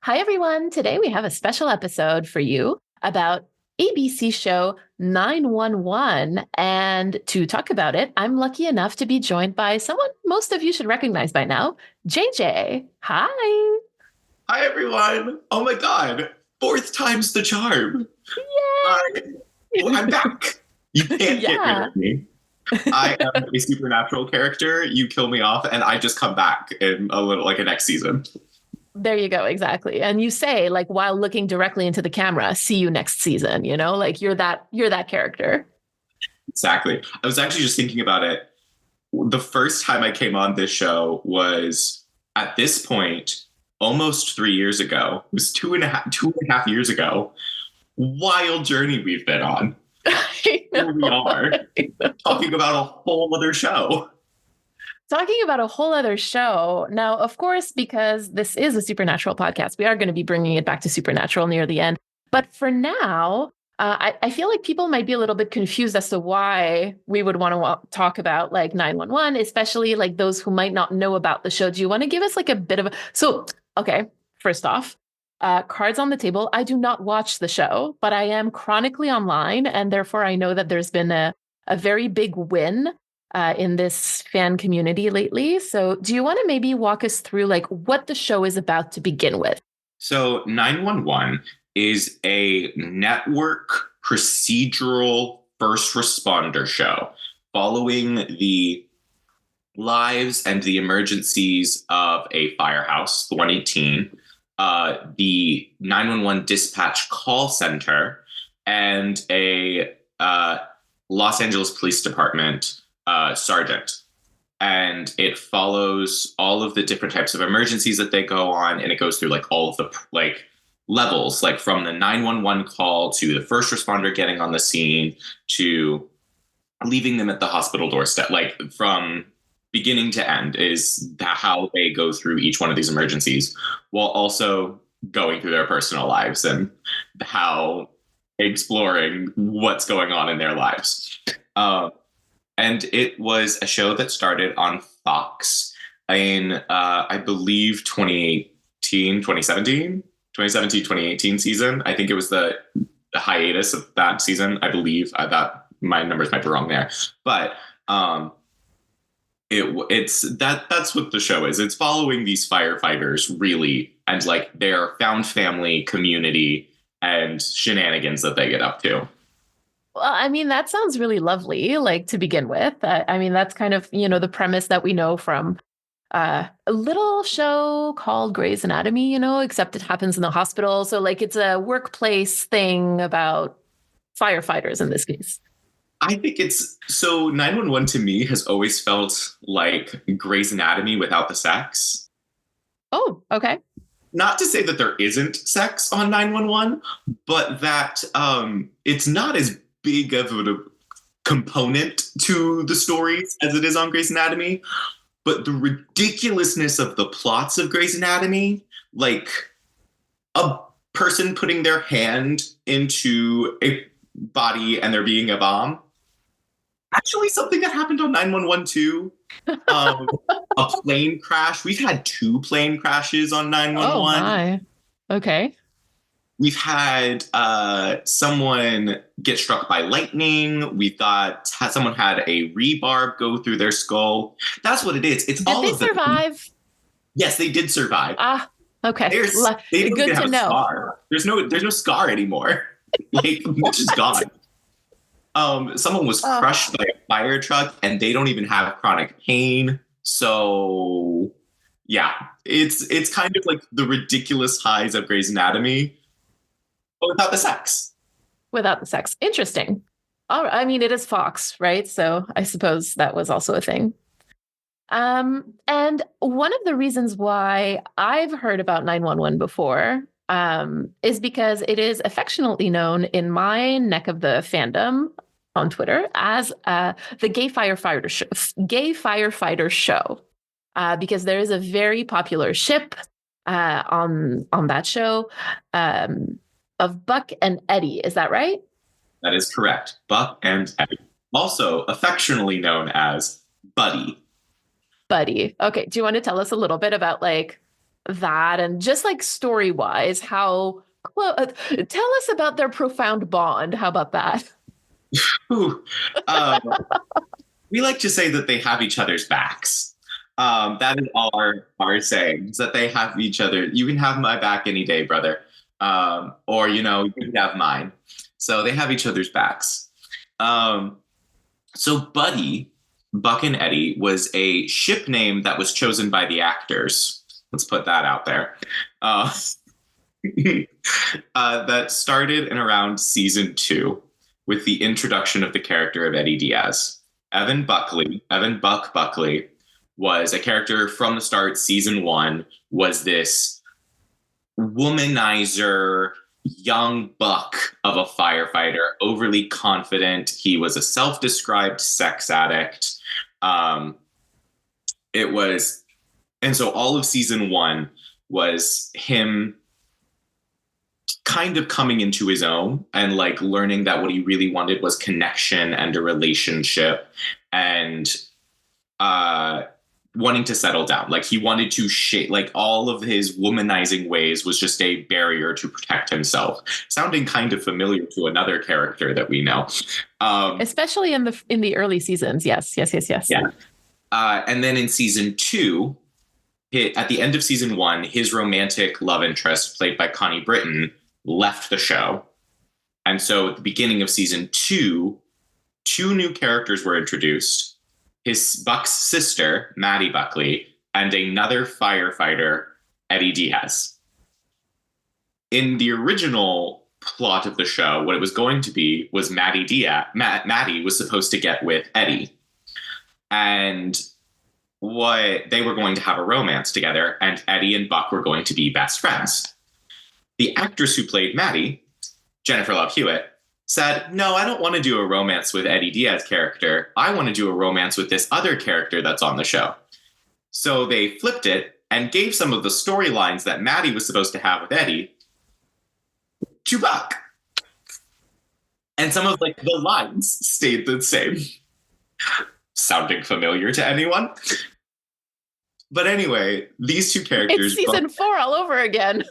Hi, everyone. Today we have a special episode for you about ABC show 911. And to talk about it, I'm lucky enough to be joined by someone most of you should recognize by now, JJ. Hi. Hi, everyone. Oh my God. Fourth time's the charm. I'm back. You can't get rid of me. I am a supernatural character. You kill me off, and I just come back in a next season. There you go. Exactly. And you say, like, while looking directly into the camera, see you next season, like you're that character. Exactly. I was actually just thinking about it. The first time I came on this show was at this point almost 3 years ago. It was two and a half years ago. Wild journey we've been on. Here we are talking about a whole other show. Talking about a whole other show. Now, of course, because this is a supernatural podcast, we are going to be bringing it back to supernatural near the end. But for now, I feel like people might be a little bit confused as to why we would want to talk about like 911, especially like those who might not know about the show. Do you want to give us like a bit of a... So, okay, first off, cards on the table. I do not watch the show, but I am chronically online. And therefore, I know that there's been a very big win in this fan community lately. So do you want to maybe walk us through like what the show is about to begin with? So 911 is a network procedural first responder show following the lives and the emergencies of a firehouse, the 118, the 911 dispatch call center, and a Los Angeles Police Department sergeant. And it follows all of the different types of emergencies that they go on, and it goes through like all of the like levels, like from the 911 call to the first responder getting on the scene to leaving them at the hospital doorstep. Like from beginning to end is how they go through each one of these emergencies, while also going through their personal lives and how exploring what's going on in their lives. And it was a show that started on Fox in, I believe, 2018 season. I think it was the hiatus of that season. I believe that my numbers might be wrong there. But that's what the show is. It's following these firefighters, really, and like their found family community and shenanigans that they get up to. Well, I mean, that sounds really lovely, like to begin with. I mean, that's kind of, the premise that we know from a little show called Grey's Anatomy, except it happens in the hospital. So like it's a workplace thing about firefighters in this case. I think 911 to me has always felt like Grey's Anatomy without the sex. Oh, okay. Not to say that there isn't sex on 911, but that it's not as big of a component to the stories as it is on Grey's Anatomy. But the ridiculousness of the plots of Grey's Anatomy, like a person putting their hand into a body and there being a bomb, actually something that happened on 911 too. A plane crash. We've had 2 plane crashes on 911. Oh my. Okay. We've had someone get struck by lightning. We thought someone had a rebar go through their skull. That's what it is. It's did all they of them. Survive? Yes, they did survive. Okay. They don't Good even to have know. A scar. There's no scar anymore. Like Mitch is gone. Someone was crushed by a fire truck, and they don't even have chronic pain. So yeah, it's kind of like the ridiculous highs of Grey's Anatomy. But without the sex. Without the sex. Interesting. All right. I mean, it is Fox, right? So I suppose that was also a thing. And one of the reasons why I've heard about 911 before is because it is affectionately known in my neck of the fandom on Twitter as the Gay Firefighter Show. Because there is a very popular ship on that show. Of Buck and Eddie. Is that right? That is correct. Buck and Eddie. Also affectionately known as Buddy. Buddy. Okay. Do you want to tell us a little bit about like that and just like story wise, how tell us about their profound bond. How about that? Ooh, um, we like to say that they have each other's backs. That is all our saying, is that they have each other. You can have my back any day, brother. Or, you know, you can have mine. So they have each other's backs. So Buddy, Buck and Eddie, was a ship name that was chosen by the actors. Let's put that out there. That started in around season 2 with the introduction of the character of Eddie Diaz. Evan Buck Buckley, was a character from the start. Season 1 was this womanizer, young buck of a firefighter, overly confident. He was a self-described sex addict. And so all of season 1 was him kind of coming into his own and like learning that what he really wanted was connection and a relationship, and wanting to settle down. Like he wanted to like all of his womanizing ways was just a barrier to protect himself. Sounding kind of familiar to another character that we know. Especially in the early seasons. Yes. Yeah. And then in season 2, at the end of season 1, his romantic love interest, played by Connie Britton, left the show. And so at the beginning of season 2, 2 new characters were introduced. Buck's sister, Maddie Buckley, and another firefighter, Eddie Diaz. In the original plot of the show, what it was going to be was Maddie was supposed to get with Eddie. And what they were going to have a romance together, and Eddie and Buck were going to be best friends. The actress who played Maddie, Jennifer Love Hewitt, said, no, I don't want to do a romance with Eddie Diaz's character. I want to do a romance with this other character that's on the show. So they flipped it and gave some of the storylines that Maddie was supposed to have with Eddie to Buck. And some of like the lines stayed the same. Sounding familiar to anyone? But anyway, these 2 characters... It's season 4 all over again.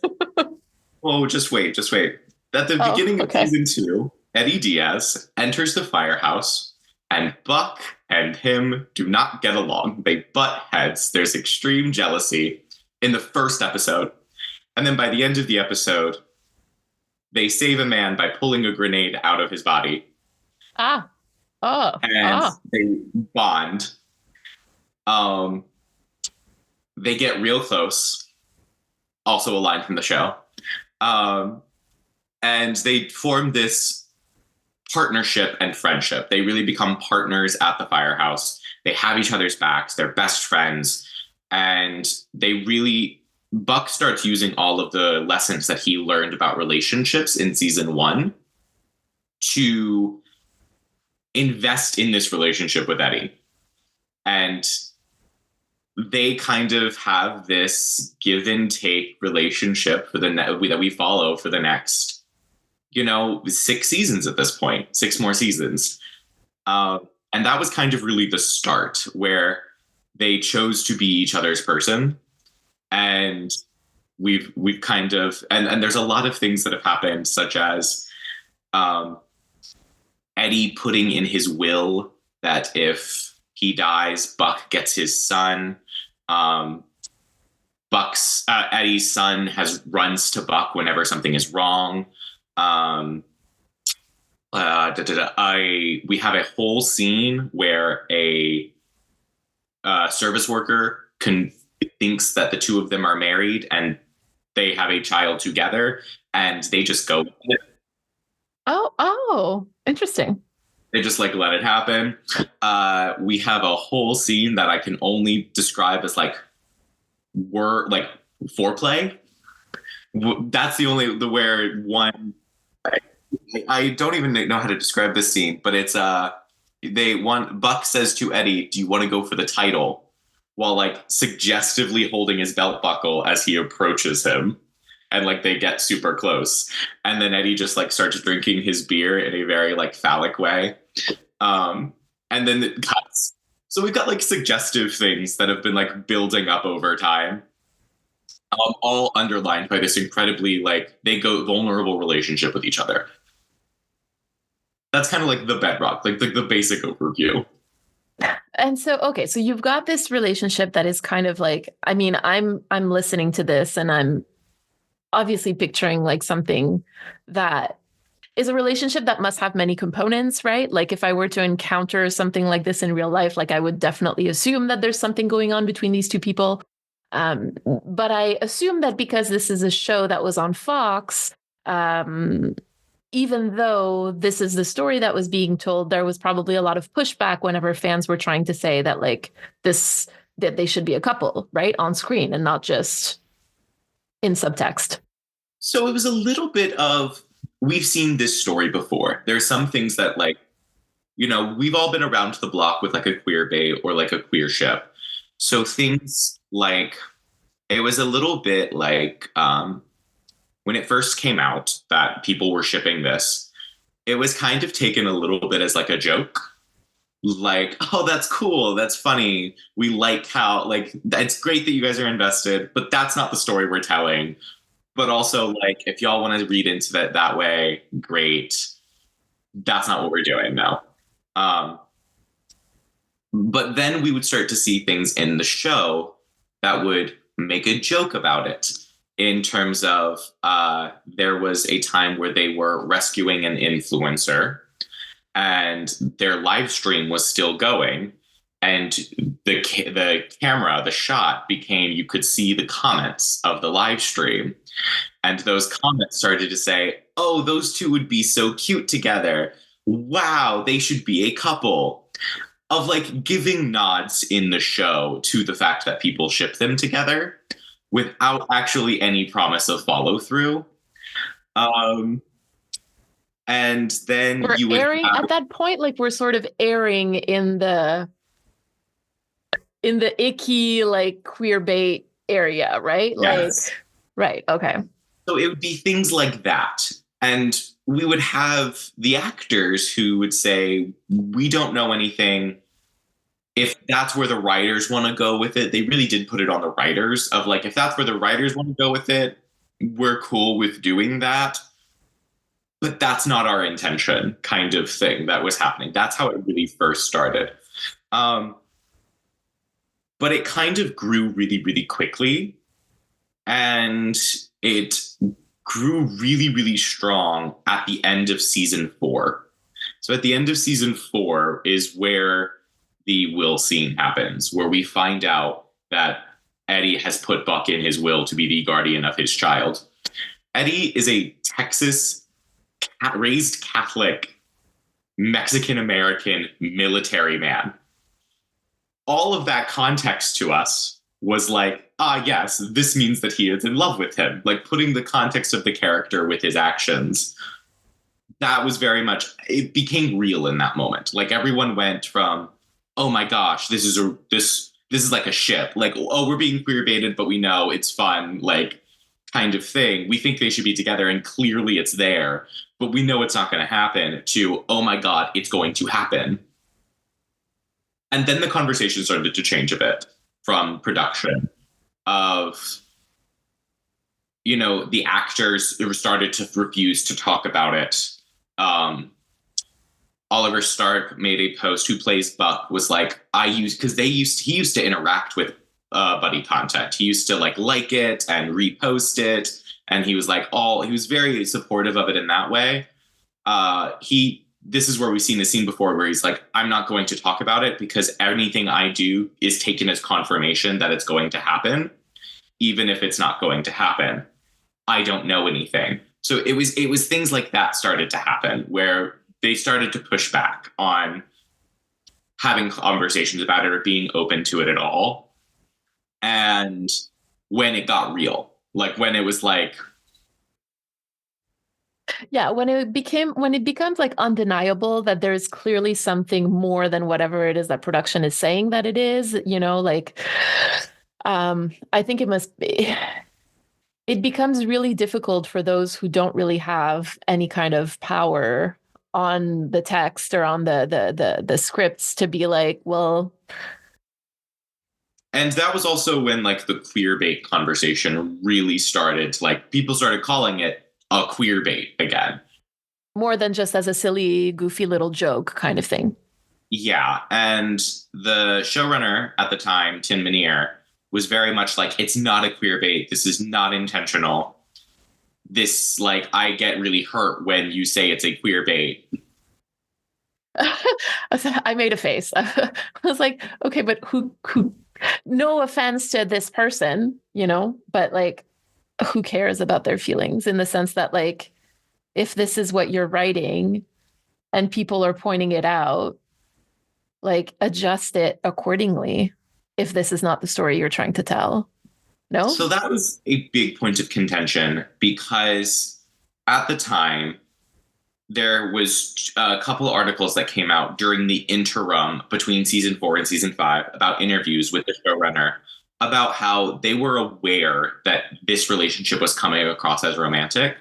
Oh, just wait. At the beginning of season 2, Eddie Diaz enters the firehouse, and Buck and him do not get along. They butt heads. There's extreme jealousy in the first episode. And then by the end of the episode, they save a man by pulling a grenade out of his body. They bond. They get real close. Also a line from the show. And they form this partnership and friendship. They really become partners at the firehouse. They have each other's backs. They're best friends. And Buck starts using all of the lessons that he learned about relationships in season 1 to invest in this relationship with Eddie. And they kind of have this give and take relationship that we follow for the next, 6 seasons at this point, 6 more seasons. And that was kind of really the start where they chose to be each other's person. And we've kind of, and there's a lot of things that have happened, such as Eddie putting in his will that if he dies, Buck gets his son. Eddie's son runs to Buck whenever something is wrong. We have a whole scene where a service worker thinks that the 2 of them are married and they have a child together, and they just go with it. Oh, interesting. They just let it happen. We have a whole scene that I can only describe as foreplay. That's where one. I don't even know how to describe this scene, but it's Buck says to Eddie, "Do you want to go for the title?" While suggestively holding his belt buckle as he approaches him. And they get super close. And then Eddie just starts drinking his beer in a very phallic way. And then it cuts. So we've got suggestive things that have been building up over time. all underlined by this incredibly like they go vulnerable relationship with each other. That's kind of like the bedrock, like the basic overview. And so, okay, so you've got this relationship that is kind of like, I mean, I'm listening to this and I'm obviously picturing like something that is a relationship that must have many components, right? Like if I were to encounter something like this in real life, like I would definitely assume that there's something going on between these two people. But I assume that because this is a show that was on Fox, um, even though this is the story that was being told, there was probably a lot of pushback whenever fans were trying to say that like this, that they should be a couple, right, on screen and not just in subtext. So it was a little bit of we've seen this story before. There's some things that like, we've all been around the block with like a queer bait or like a queer ship. So things like it was a little bit like when it first came out that people were shipping this, it was kind of taken a little bit as like a joke. Like, oh, that's cool. That's funny. We like how, like, it's great that you guys are invested, but that's not the story we're telling. But also, like, if y'all want to read into that way, great. That's not what we're doing now. But then we would start to see things in the show that would make a joke about it in terms of there was a time where they were rescuing an influencer and their live stream was still going. And the camera, the shot became, you could see the comments of the live stream. And those comments started to say, oh, those two would be so cute together. Wow, they should be a couple. Of like giving nods in the show to the fact that people ship them together without actually any promise of follow through. And then we're you would airing at that point, like we're sort of airing in the icky like queer bait area, right? Yes. Like, right. Okay. So it would be things like that. And we would have the actors who would say, we don't know anything. If that's where the writers want to go with it, they really did put it on the writers of like, if that's where the writers want to go with it, we're cool with doing that. But that's not our intention kind of thing that was happening. That's how it really first started. But it kind of grew really, really quickly. And it grew really, really strong at the end of season 4. So at the end of season 4 is where the will scene happens, where we find out that Eddie has put Buck in his will to be the guardian of his child. Eddie is a Texas raised Catholic Mexican American military man. All of that context to us was like, yes, this means that he is in love with him. Like putting the context of the character with his actions. That was very much, it became real in that moment. Like everyone went from, oh my gosh, this is like a ship. Like, oh, we're being queer baited, but we know it's fun, like kind of thing. We think they should be together and clearly it's there, but we know it's not going to happen, to, oh my God, it's going to happen. And then the conversation started to change a bit from production of, the actors started to refuse to talk about it. Oliver Stark made a post, who plays Buck, was like, he used to interact with buddy content. He used to like it and repost it. And he was like, he was very supportive of it in that way. This is where we've seen the scene before where he's like, I'm not going to talk about it because anything I do is taken as confirmation that it's going to happen, even if it's not going to happen. I don't know anything. So it was things like that started to happen where they started to push back on having conversations about it or being open to it at all. And when it got real, like when it was like, yeah, when it becomes like undeniable that there's clearly something more than whatever it is that production is saying that it is, like, I think it must be, it becomes really difficult for those who don't really have any kind of power on the text or on the scripts to be like, well, And that was also when like the queer bait conversation really started. Like people started calling it a queer bait again. More than just as a silly, goofy little joke kind of thing. Yeah. And the showrunner at the time, Tim Minear, was very much like, it's not a queer bait. This is not intentional. This, like, I get really hurt when you say it's a queer bait. I made a face. I was like, okay, but who, no offense to this person, but like, who cares about their feelings in the sense that like, if this is what you're writing and people are pointing it out, like adjust it accordingly if this is not the story you're trying to tell. No? So that was a big point of contention because at the time, there was a couple of articles that came out during the interim between season 4 and season 5 about interviews with the showrunner about how they were aware that this relationship was coming across as romantic,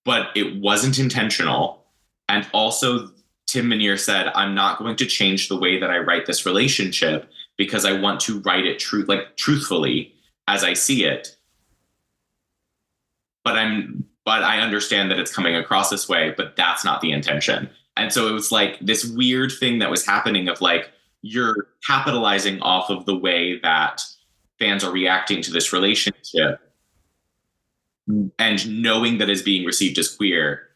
but it wasn't intentional. And also, Tim Minear said, I'm not going to change the way that I write this relationship because I want to write it truthfully as I see it. But I understand that it's coming across this way, but that's not the intention. And so it was like this weird thing that was happening of like, you're capitalizing off of the way that fans are reacting to this relationship and knowing that it's being received as queer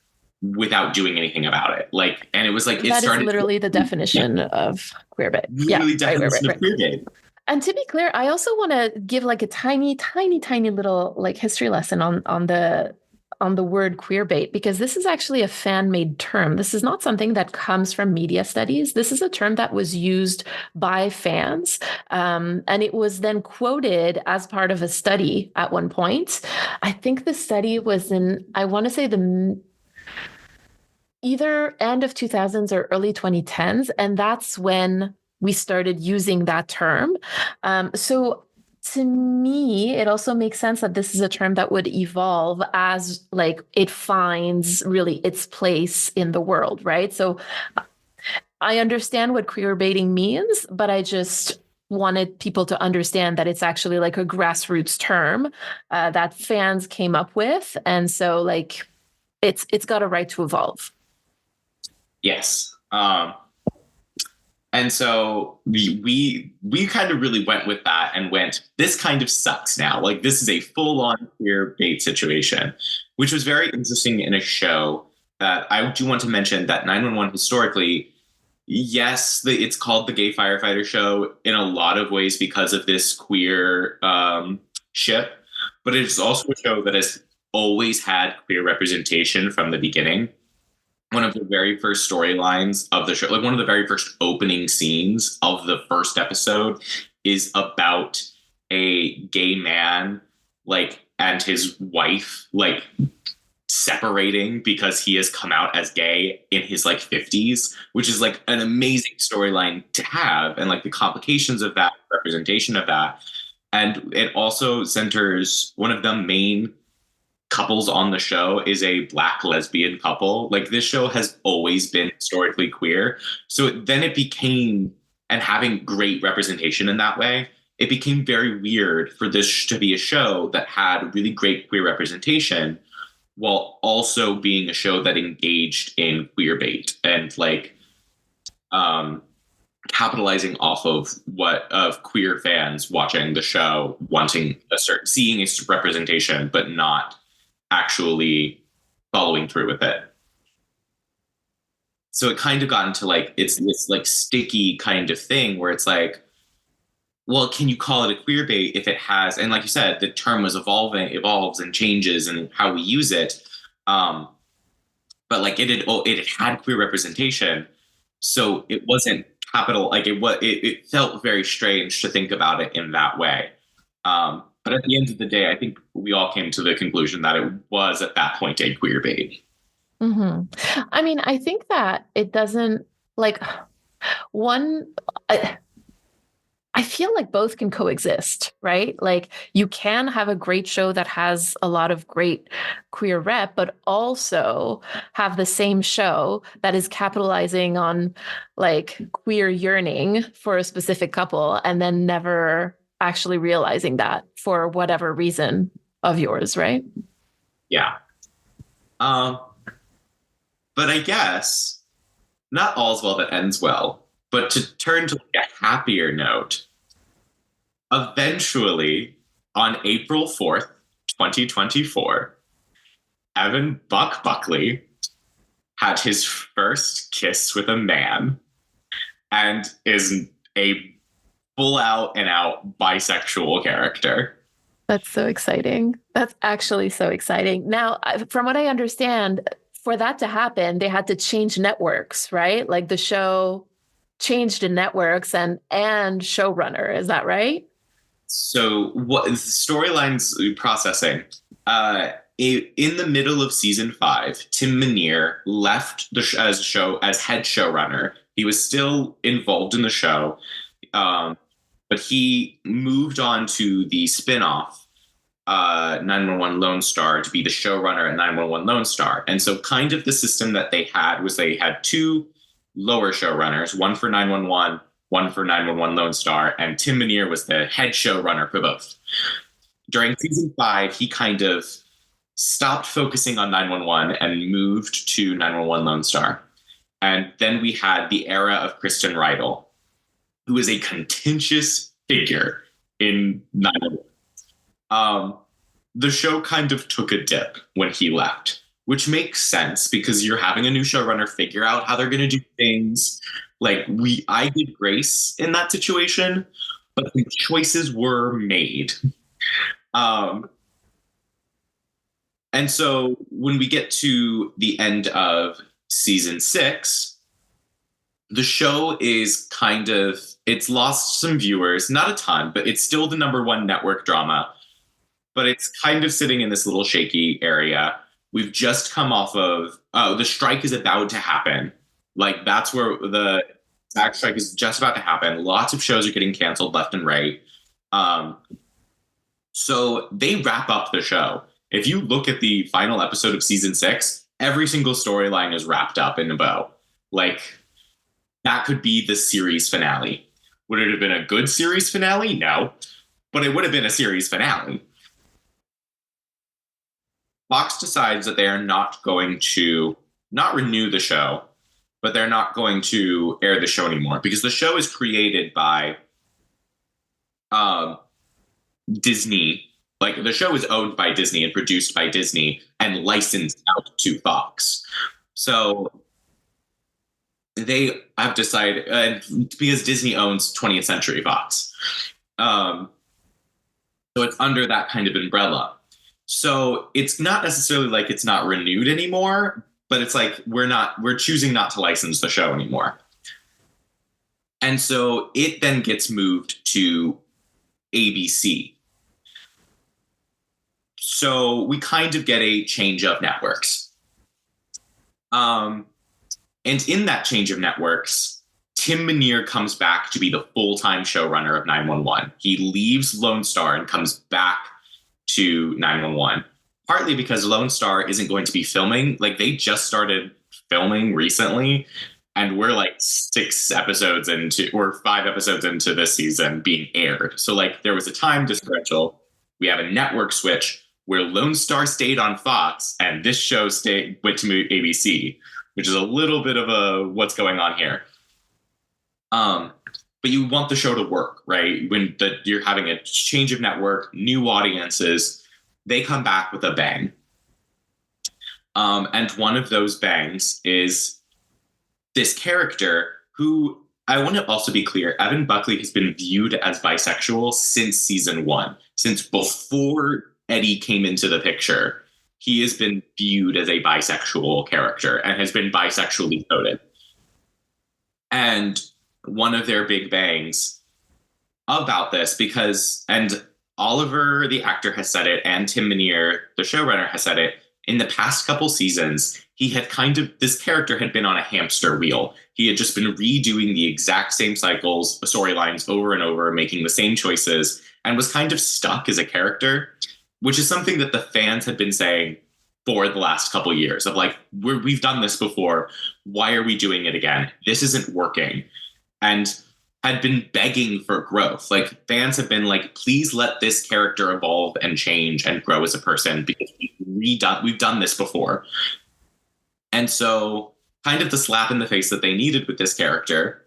without doing anything about it. Like, and it was like, that is literally the definition of queer bait. Literally definition of queer bait. And to be clear, I also want to give like a tiny, tiny, tiny little like history lesson on the word queer bait, because this is actually a fan-made term. This is not something that comes from media studies. This is a term that was used by fans. And it was then quoted as part of a study at one point. I think the study was in, I want to say either end of 2000s or early 2010s. And that's when we started using that term. So to me, it also makes sense that this is a term that would evolve as like it finds really its place in the world, right? So I understand what queer baiting means, but I just wanted people to understand that it's actually like a grassroots term that fans came up with. And so like it's got a right to evolve. Yes. And so we kind of really went with that and went, this kind of sucks now. Like this is a full-on queer bait situation, which was very interesting in a show that I do want to mention that 911 historically, yes, it's called the Gay Firefighter Show in a lot of ways because of this queer ship, but it's also a show that has always had queer representation from the beginning. One of the very first storylines of the show, like one of the very first opening scenes of the first episode, is about a gay man, like, and his wife, like, separating because he has come out as gay in his like 50s, which is like an amazing storyline to have, and like the complications of that, representation of that. And it also centers one of the main couples on the show is a Black lesbian couple. Like this show has always been historically queer. So then it became, and having great representation in that way, it became very weird for this to be a show that had really great queer representation while also being a show that engaged in queer bait and like capitalizing off of queer fans watching the show, wanting seeing a representation, but not actually following through with it. So it kind of got into like, it's this like sticky kind of thing where it's like, well, can you call it a queer bait if it has, and like you said, the term was evolves and changes and how we use it. But like it had queer representation. So it wasn't capital, like it felt very strange to think about it in that way. But at the end of the day, I think we all came to the conclusion that it was at that point a queer bait. Mm-hmm. I mean, I think that it doesn't like one. I I feel like both can coexist, right? Like you can have a great show that has a lot of great queer rep, but also have the same show that is capitalizing on like queer yearning for a specific couple and then never actually realizing that for whatever reason of yours, right? Yeah. Um, but I guess not all's well that ends well. But to turn to like a happier note, eventually on April 4th, 2024, Evan Buck Buckley had his first kiss with a man and is a full out and out bisexual character. That's so exciting. That's actually so exciting. Now, from what I understand, for that to happen, they had to change networks, right? Like the show changed in networks and showrunner. Is that right? So, what storylines processing? In the middle of season 5, Tim Minear left the as show as head showrunner. He was still involved in the show, but he moved on to the spinoff 911 Lone Star to be the showrunner at 911 Lone Star. And so, kind of the system that they had was they had two lower showrunners, one for 911, one for 911 Lone Star, and Tim Minear was the head showrunner for both. During season 5, he kind of stopped focusing on 911 and moved to 911 Lone Star. And then we had the era of Kristen Rydell, who is a contentious figure in 911. The show kind of took a dip when he left, which makes sense because you're having a new showrunner figure out how they're going to do things. Like I did grace in that situation, but the choices were made. And so when we get to the end of season 6, the show is it's lost some viewers, not a ton, but it's still the #1 network drama. But it's kind of sitting in this little shaky area. We've just come off of, the strike is about to happen. Like that's where the SAG strike is just about to happen. Lots of shows are getting canceled left and right. So they wrap up the show. If you look at the final episode of season 6, every single storyline is wrapped up in a bow. Like that could be the series finale. Would it have been a good series finale? No, but it would have been a series finale. Fox decides that they are not going to not renew the show, but they're not going to air the show anymore because the show is created by Disney. Like the show is owned by Disney and produced by Disney and licensed out to Fox. So they have decided, because Disney owns 20th Century Fox. So it's under that kind of umbrella. So it's not necessarily like it's not renewed anymore, but it's like we're choosing not to license the show anymore. And so it then gets moved to ABC. So we kind of get a change of networks. And in that change of networks, Tim Minear comes back to be the full-time showrunner of 911. He leaves Lone Star and comes back to 911, partly because Lone Star isn't going to be filming. Like they just started filming recently, and we're like 6 episodes into or 5 episodes into this season being aired. So like there was a time differential. We have a network switch where Lone Star stayed on Fox and this show went to ABC, which is a little bit of a what's going on here. But you want the show to work, right? When you're having a change of network, new audiences, they come back with a bang. And one of those bangs is this character who, I want to also be clear, Evan Buckley has been viewed as bisexual since season 1. Since before Eddie came into the picture, he has been viewed as a bisexual character and has been bisexually coded. And one of their big bangs about this and Oliver, the actor, has said it, and Tim Minear, the showrunner, has said it, in the past couple seasons, this character had been on a hamster wheel. He had just been redoing the exact same cycles, storylines over and over, making the same choices, and was kind of stuck as a character, which is something that the fans had been saying for the last couple of years of like, we've done this before. Why are we doing it again? This isn't working. And had been begging for growth. Like, fans have been like, please let this character evolve and change and grow as a person, because we've done this before. And so kind of the slap in the face that they needed with this character,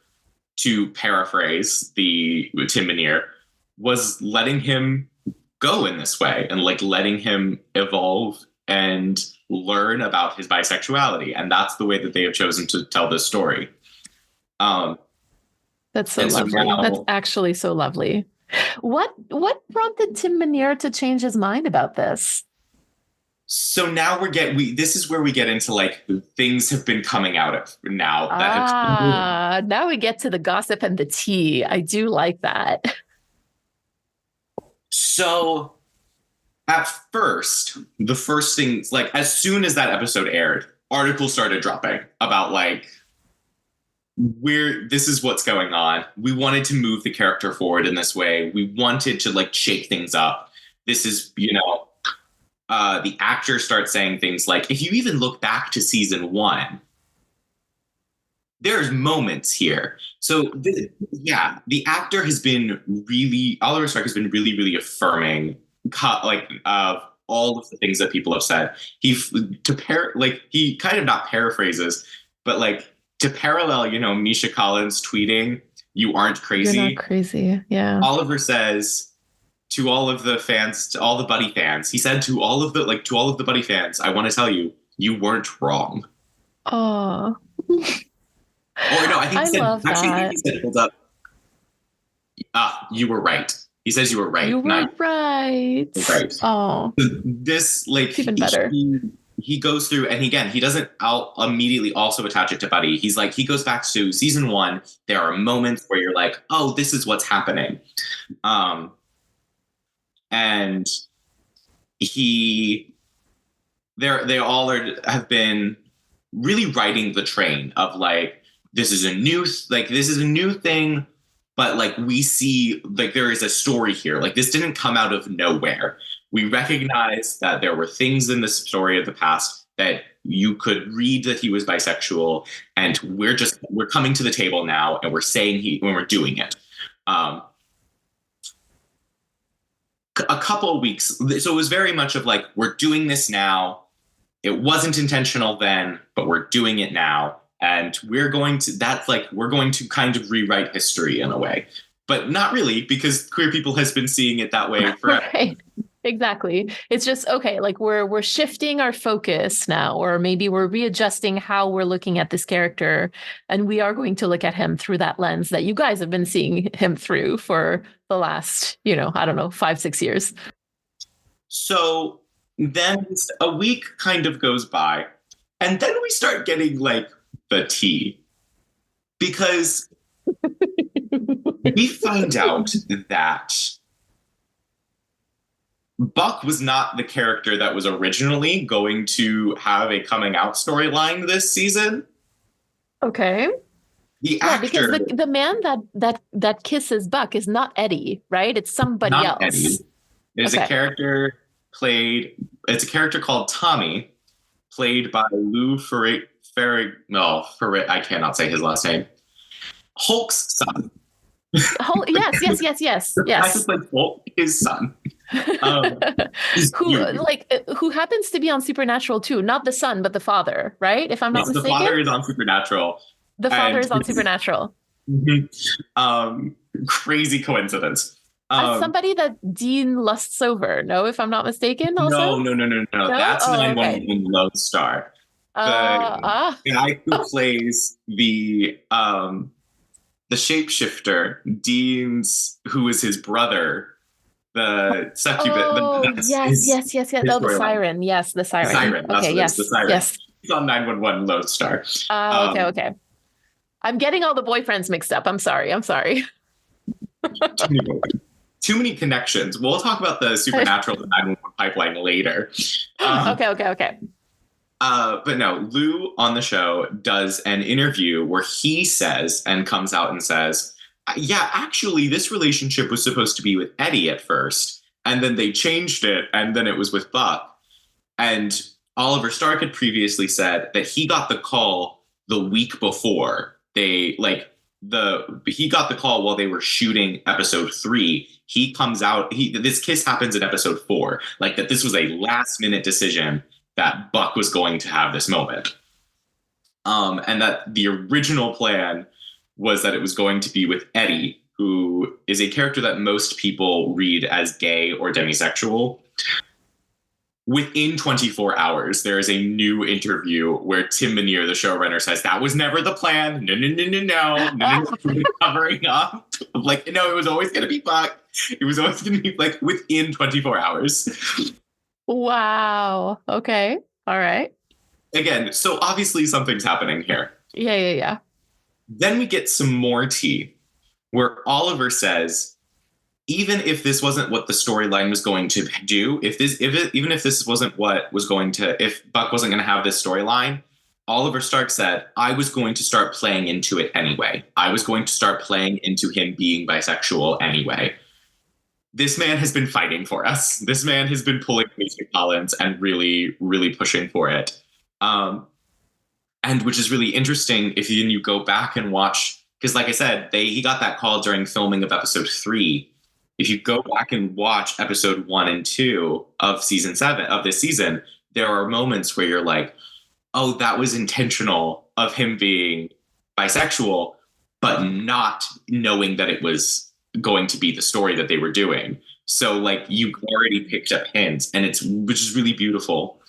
to paraphrase the Tim Minear, was letting him go in this way and like letting him evolve and learn about his bisexuality. And that's the way that they have chosen to tell this story. That's so lovely. That's actually so lovely. What prompted Tim Minear to change his mind about this? So now this is where we get into like things have been coming out of now. Now we get to the gossip and the tea. I do like that. So at first, the first things, like as soon as that episode aired, articles started dropping about like, this is what's going on. We wanted to move the character forward in this way. We wanted to like shake things up. This is, the actor starts saying things like, if you even look back to season 1, there's moments here. So the actor has been Oliver Stark has been really, really affirming of all of the things that people have said. He kind of not paraphrases, but like, to parallel, Misha Collins tweeting, "You aren't crazy." You're not crazy. Yeah. Oliver says to all of the fans, to all the Buddy fans, he said to all of the Buddy fans, "I want to tell you, you weren't wrong." Oh. Or no, I think he said, "Hold up, you were right." He says you were right. You were right. Right. Oh. This it's even better. He goes through, and again, he doesn't immediately also attach it to Buddy. He's like, he goes back to season 1. There are moments where you're like, oh, this is what's happening. And they all have been really riding the train of like, this is a new thing, but like we see like there is a story here. Like this didn't come out of nowhere. We recognize that there were things in the story of the past that you could read that he was bisexual, and we're coming to the table now and we're saying when we're doing it. A couple of weeks, so it was very much of like, we're doing this now. It wasn't intentional then, but we're doing it now, and we're going to kind of rewrite history in a way, but not really, because queer people has been seeing it that way forever. Right. Exactly. It's just, okay, like we're shifting our focus now, or maybe we're readjusting how we're looking at this character, and we are going to look at him through that lens that you guys have been seeing him through for the last, 5-6 years. So then a week kind of goes by, and then we start getting like the tea, because we find out that Buck was not the character that was originally going to have a coming out storyline this season. Okay. The actor, because the man that kisses Buck is not Eddie, right? It's somebody else. Eddie. It's a character called Tommy, played by Lou Ferrigno. I cannot say his last name. Hulk's son. Yes. I just like Hulk, his son. Who happens to be on Supernatural too? Not the son, but the father, right? If I'm not mistaken. The father is on Supernatural. Crazy coincidence. Somebody that Dean lusts over. No, if I'm not mistaken. Also, no. That's 911 Lone Star. The guy who plays the shapeshifter, who is his brother. The succubus. Yes. Oh, the siren. Yes, the siren. The siren. Okay, yes. The siren. Yes. He's on 911 Lone Star. Okay. I'm getting all the boyfriends mixed up. I'm sorry. Too many connections. We'll talk about the Supernatural 911 pipeline later. Okay. But no, Lou on the show does an interview where he says and comes out and says, yeah, actually, this relationship was supposed to be with Eddie at first, and then they changed it, and then it was with Buck. And Oliver Stark had previously said that he got the call the week before he got the call while they were shooting episode 3. He comes out, this kiss happens in episode 4, like that this was a last minute decision that Buck was going to have this moment. And that the original plan was that it was going to be with Eddie, who is a character that most people read as gay or demisexual. Within 24 hours, there is a new interview where Tim Minear, the showrunner, says that was never the plan. No, covering up. Like, no, it was always going to be Buck. It was always going to be like within 24 hours. Wow. Okay. All right. Again, so obviously something's happening here. Yeah. Then we get some more tea where Oliver says, even if this wasn't what the storyline was going to do, even if this wasn't what was going to, if Buck wasn't going to have this storyline, Oliver Stark said, I was going to start playing into it anyway. I was going to start playing into him being bisexual anyway. This man has been fighting for us. This man has been pulling Mason Collins and really, really pushing for it. And which is really interesting if you go back and watch, because like I said, he got that call during filming of episode 3. If you go back and watch episode 1 and 2 of season 7 of this season, there are moments where you're like, oh, that was intentional of him being bisexual, but not knowing that it was going to be the story that they were doing. So like you already picked up hints, and which is really beautiful.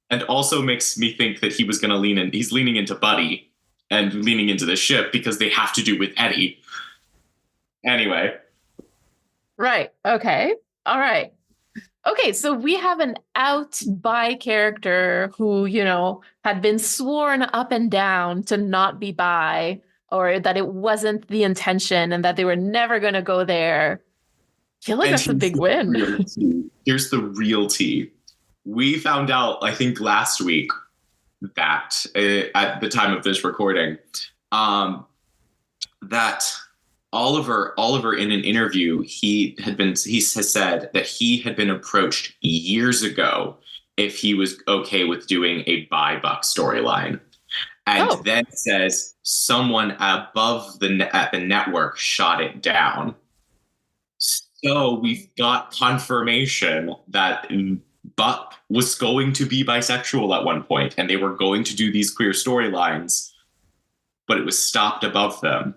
And also makes me think that he was going to he's leaning into Buddy and leaning into the ship because they have to do with Eddie. Anyway. Right. Okay. All right. Okay. So we have an out bi character who, had been sworn up and down to not be bi, or that it wasn't the intention and that they were never going to go there. I feel like that's a big win. Here's the real tea. We found out, I think last week, that at the time of this recording, that Oliver in an interview, he has said that he had been approached years ago if he was okay with doing a bi Buck storyline. And then says someone above at the network shot it down. So we've got confirmation that Buck was going to be bisexual at one point, and they were going to do these queer storylines, but it was stopped above them.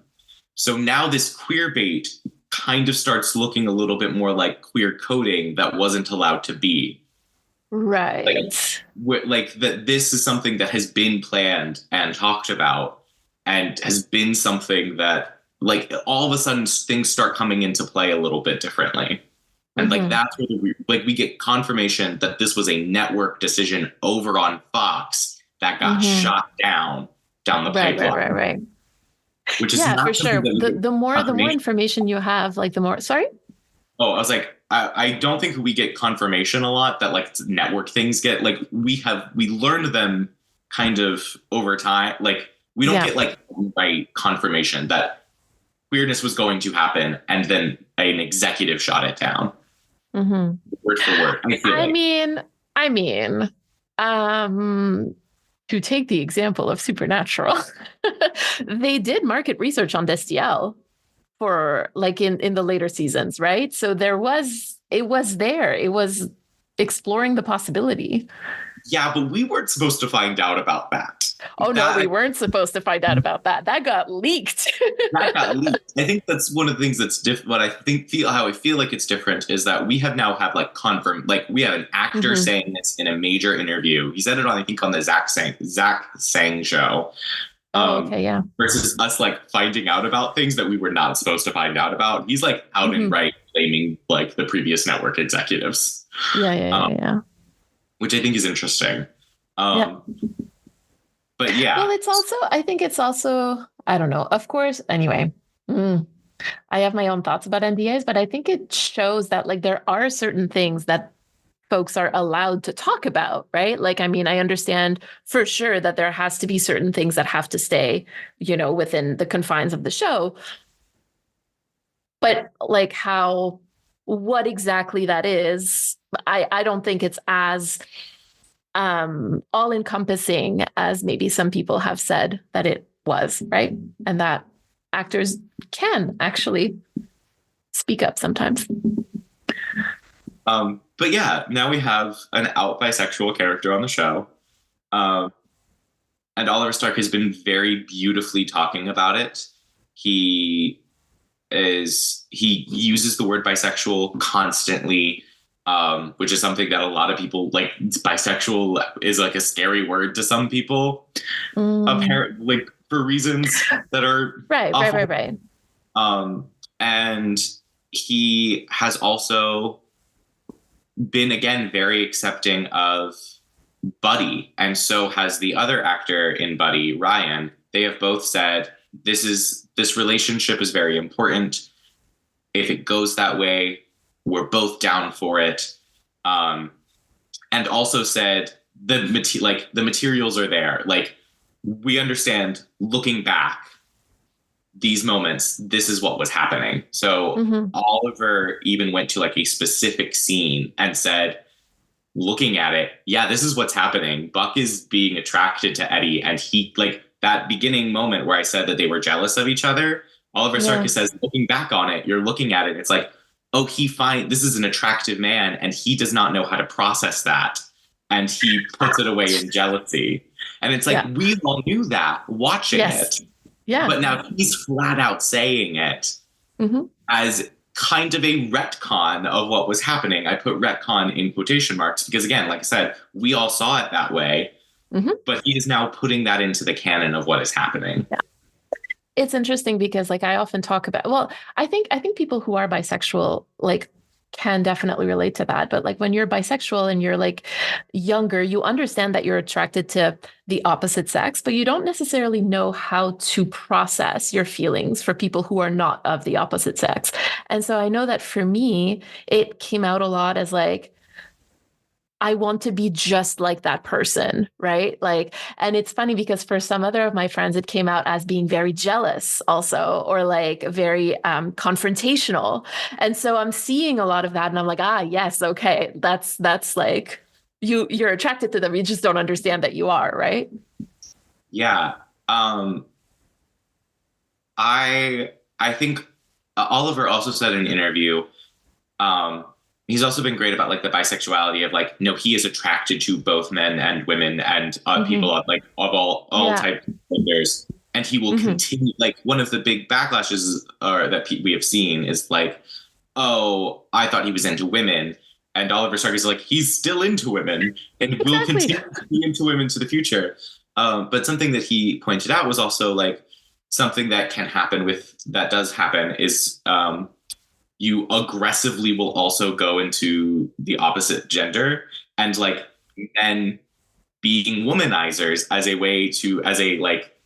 So now this queer bait kind of starts looking a little bit more like queer coding that wasn't allowed to be. Right. Like that this is something that has been planned and talked about, and has been something that like all of a sudden things start coming into play a little bit differently. And like that's where we get confirmation that this was a network decision over on Fox that got shot down the pipeline. Right. Which is not for sure. The more information you have, like the more. Sorry. Oh, I was like, I don't think we get confirmation a lot that like network things get, like we learned them kind of over time. Like we don't get like right confirmation that queerness was going to happen and then an executive shot it down. Word for word. I mean, to take the example of Supernatural, they did market research on Destiel for like in the later seasons, right? So it was exploring the possibility. Yeah, but we weren't supposed to find out about that. No, we weren't supposed to find out about that. That got leaked. I think that's one of the things that's different. What I think how I feel like it's different is that we have now have like we have an actor saying this in a major interview. He said it on the Zach Sang show. Versus us like finding out about things that we were not supposed to find out about. He's like out and right blaming like the previous network executives. Yeah. Which I think is interesting. But yeah. Well, I think it's also, I don't know. Of course, anyway, I have my own thoughts about NDAs, but I think it shows that like there are certain things that folks are allowed to talk about, right? Like, I mean, I understand for sure that there has to be certain things that have to stay, within the confines of the show. But like what exactly that is, I don't think it's as all encompassing as maybe some people have said that it was, right? And that actors can actually speak up sometimes. But yeah, now we have an out bisexual character on the show. And Oliver Stark has been very beautifully talking about it. He uses the word bisexual constantly, which is something that a lot of people like. Bisexual is like a scary word to some people, apparently, like for reasons that are right. And he has also been again very accepting of Buddy, and so has the other actor in Buddy, Ryan. They have both said this relationship is very important. If it goes that way, we're both down for it. And also said the materials are there. Like, we understand looking back these moments, this is what was happening. So Oliver even went to like a specific scene and said, looking at it, yeah, this is what's happening. Buck is being attracted to Eddie, and he, like, that beginning moment where I said that they were jealous of each other, Oliver Sarkis says, looking back on it, you're looking at it, it's like, oh, this is an attractive man, and he does not know how to process that, and he puts it away in jealousy. And it's like, we all knew that watching it. Yeah. But now he's flat out saying it as kind of a retcon of what was happening. I put retcon in quotation marks because, again, like I said, we all saw it that way. But he is now putting that into the canon of what is happening. Yeah. It's interesting because, like, I often talk about, well, I think people who are bisexual, like, can definitely relate to that. But like when you're bisexual and you're like younger, you understand that you're attracted to the opposite sex, but you don't necessarily know how to process your feelings for people who are not of the opposite sex. And so I know that for me, it came out a lot as like, I want to be just like that person, right? Like, and it's funny because for some other of my friends, it came out as being very jealous also, or like very confrontational. And so I'm seeing a lot of that and I'm like, yes, okay. That's like, you're attracted to them. You just don't understand that you are, right? Yeah. I think Oliver also said in an interview, he's also been great about like the bisexuality of like, no, he is attracted to both men and women and people of like of all types of genders, and he will continue. Like, one of the big backlashes that we have seen is like, oh, I thought he was into women, and Oliver Stark is like, he's still into women and will continue to be into women to the future. But something that he pointed out was also like something that does happen is you aggressively will also go into the opposite gender, and like men being womanizers as a like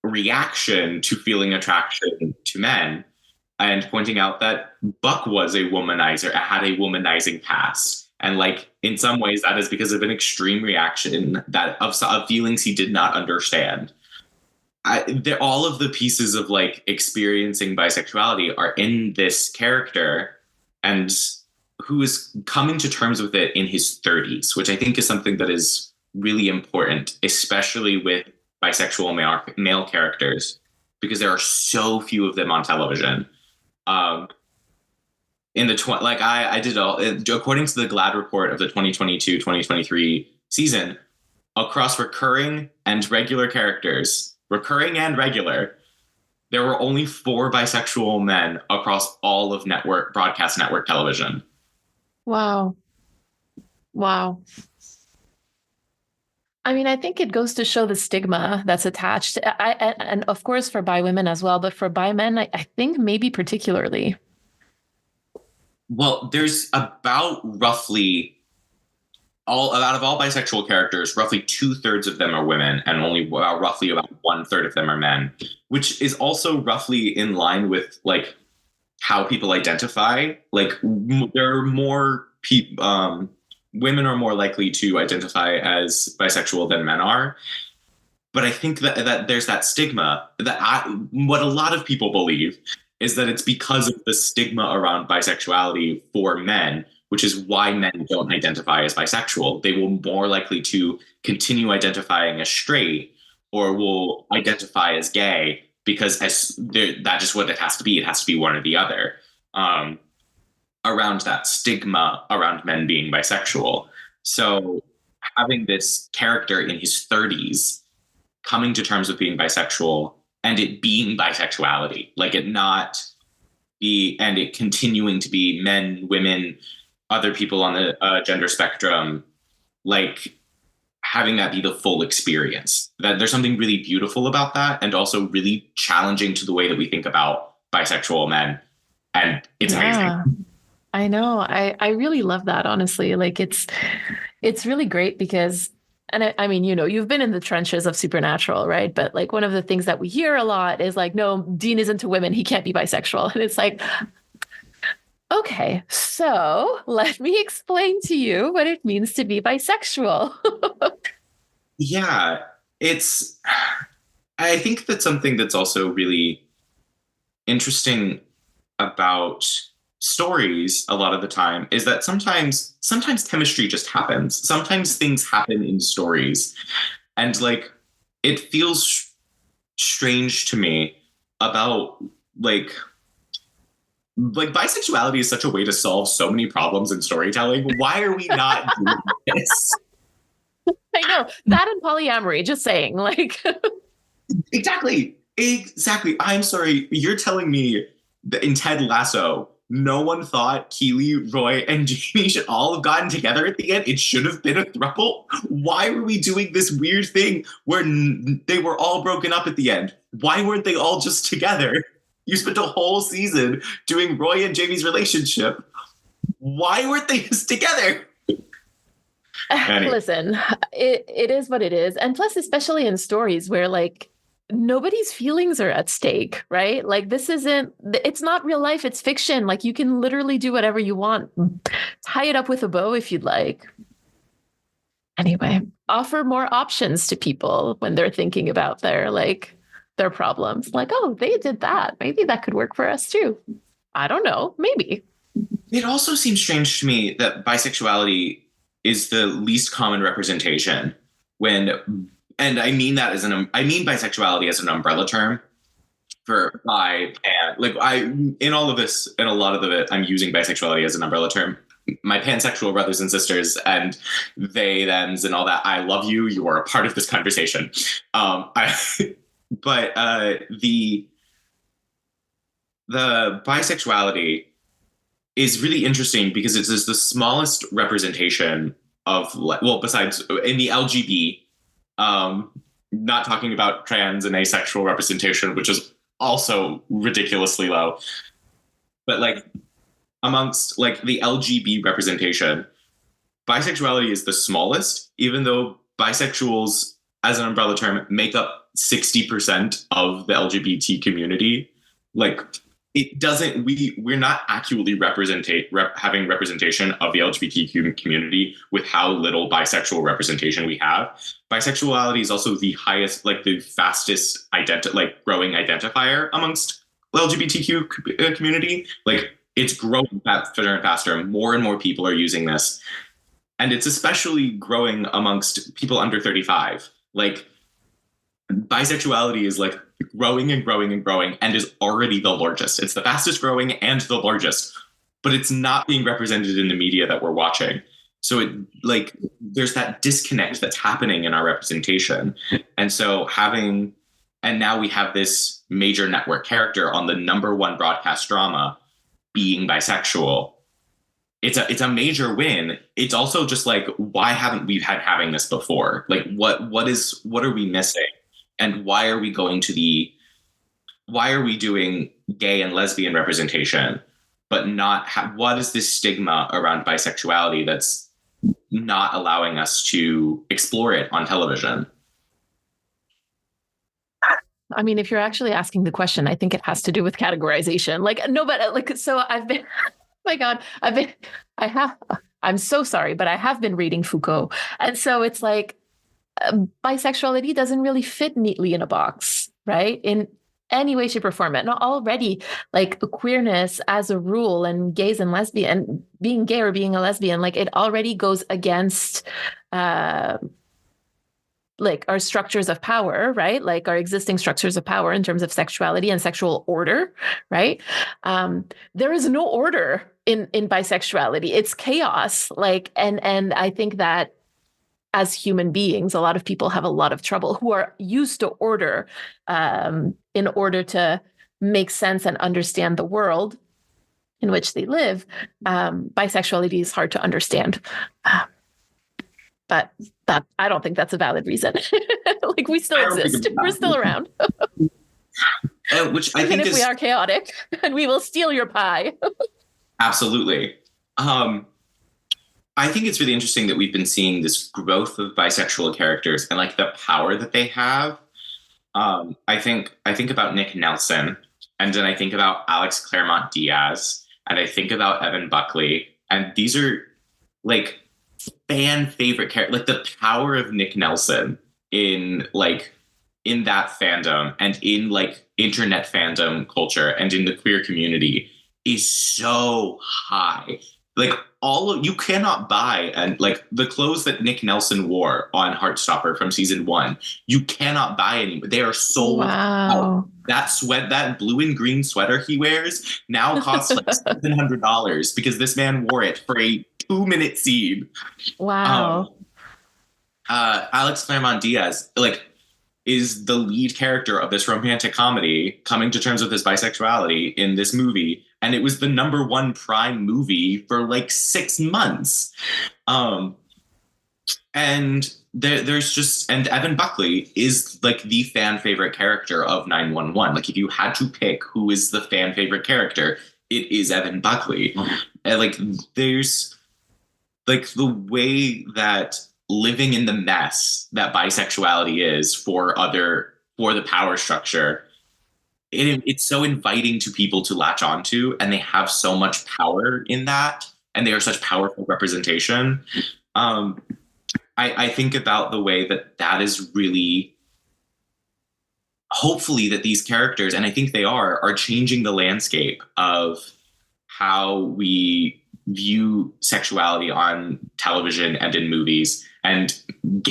reaction to feeling attraction to men, and pointing out that Buck was a womanizer, had a womanizing past. And like, in some ways that is because of an extreme reaction of feelings he did not understand. All of the pieces of like experiencing bisexuality are in this character, and who is coming to terms with it in his 30s, which I think is something that is really important, especially with bisexual male characters, because there are so few of them on television. In the I did according to the GLAAD report of the 2022-2023 season, across recurring and regular characters. Recurring and regular, there were only 4 bisexual men across all of broadcast network television. Wow. I mean, I think it goes to show the stigma that's attached. And of course for bi women as well, but for bi men, I think maybe particularly. Well, there's about roughly out of all bisexual characters, roughly 2/3 of them are women, and only roughly about 1/3 of them are men, which is also roughly in line with like how people identify. Like, there are more women are more likely to identify as bisexual than men are. But I think that there's that stigma what a lot of people believe is that it's because of the stigma around bisexuality for men, which is why men don't identify as bisexual. They will more likely to continue identifying as straight or will identify as gay because that's just what it has to be. It has to be one or the other. Around that stigma around men being bisexual. So having this character in his 30s coming to terms with being bisexual and it being bisexuality, like it not be, and it continuing to be men, women, other people on the gender spectrum, like having that be the full experience. That there's something really beautiful about that and also really challenging to the way that we think about bisexual men. And it's amazing. I know. I really love that, honestly. Like it's really great because, and I mean, you know, you've been in the trenches of Supernatural, right? But like one of the things that we hear a lot is like, no, Dean is into women. He can't be bisexual. And it's like, okay, so let me explain to you what it means to be bisexual. Yeah, I think that's something that's also really interesting about stories a lot of the time is that sometimes chemistry just happens. Sometimes things happen in stories. And like, it feels strange to me about like bisexuality is such a way to solve so many problems in storytelling. Why are we not doing this? I know that and polyamory, just saying, like. Exactly. I'm sorry. You're telling me that in Ted Lasso, no one thought Keely, Roy, and Jamie should all have gotten together at the end. It should have been a throuple. Why were we doing this weird thing where they were all broken up at the end? Why weren't they all just together? You spent a whole season doing Roy and Jamie's relationship. Why weren't they just together? Anyway. Listen, it is what it is. And plus, especially in stories where like nobody's feelings are at stake, right? Like it's not real life, it's fiction. Like you can literally do whatever you want. Tie it up with a bow if you'd like. Anyway, offer more options to people when they're thinking about their problems. Like, oh, they did that. Maybe that could work for us too. I don't know. Maybe. It also seems strange to me that bisexuality is the least common representation and I mean that I mean bisexuality as an umbrella term for bi, pan. Like in all of this, in a lot of it, I'm using bisexuality as an umbrella term. My pansexual brothers and sisters and they, thems, and all that. I love you. You are a part of this conversation. The bisexuality is really interesting because it is the smallest representation of, well, besides in the LGB. Not talking about trans and asexual representation, which is also ridiculously low. But like amongst like the LGB representation, bisexuality is the smallest, even though bisexuals as an umbrella term make up 60% of the LGBT community. Like it doesn't, we're not accurately having representation of the LGBTQ community with how little bisexual representation we have. Bisexuality is also the highest, like the fastest growing identifier amongst LGBTQ community. Like it's growing faster and faster. More and more people are using this. And it's especially growing amongst people under 35. Like bisexuality is like growing and growing and growing and is already the largest. It's the fastest growing and the largest, but it's not being represented in the media that we're watching. So there's that disconnect that's happening in our representation. And so now we have this major network character on the number 1 broadcast drama being bisexual. It's a major win. It's also just like, why haven't we had having this before? Like what are we missing? And why are we doing gay and lesbian representation, but not what is this stigma around bisexuality that's not allowing us to explore it on television? I mean, if you're actually asking the question, I think it has to do with categorization. Like, no, but like, so I've been, oh my God, I I'm so sorry, but I have been reading Foucault. And so it's like bisexuality doesn't really fit neatly in a box, right? In any way, shape, or form. And already, like queerness as a rule, and gays and lesbian, being gay or being a lesbian, like it already goes against like our structures of power, right? Like our existing structures of power in terms of sexuality and sexual order, right? There is no order in bisexuality. It's chaos. Like, and I think that as human beings, a lot of people have a lot of trouble who are used to order in order to make sense and understand the world in which they live. Bisexuality is hard to understand. But that, I don't think that's a valid reason. Like we still exist. We're still around. Which I Even think if we are chaotic, and we will steal your pie. Absolutely. I think it's really interesting that we've been seeing this growth of bisexual characters and like the power that they have. I think about Nick Nelson, and then I think about Alex Claremont Diaz, and I think about Evan Buckley, and these are like fan favorite characters. Like the power of Nick Nelson in that fandom and in like internet fandom culture and in the queer community is so high. Like you cannot buy, and like the clothes that Nick Nelson wore on Heartstopper from season 1, you cannot buy anymore. They are sold out. That blue and green sweater he wears now costs like $700 because this man wore it for a 2-minute scene. Wow. Alex Claremont Diaz, like, is the lead character of this romantic comedy coming to terms with his bisexuality in this movie. And it was the #1 Prime movie for like 6 months. And and Evan Buckley is like the fan favorite character of 911. Like if you had to pick who is the fan favorite character, it is Evan Buckley. And like there's like the way that living in the mess that bisexuality is for the power structure, it's so inviting to people to latch onto, and they have so much power in that, and they are such powerful representation. I think about the way that is really, hopefully that these characters, and I think they are changing the landscape of how we view sexuality on television and in movies, and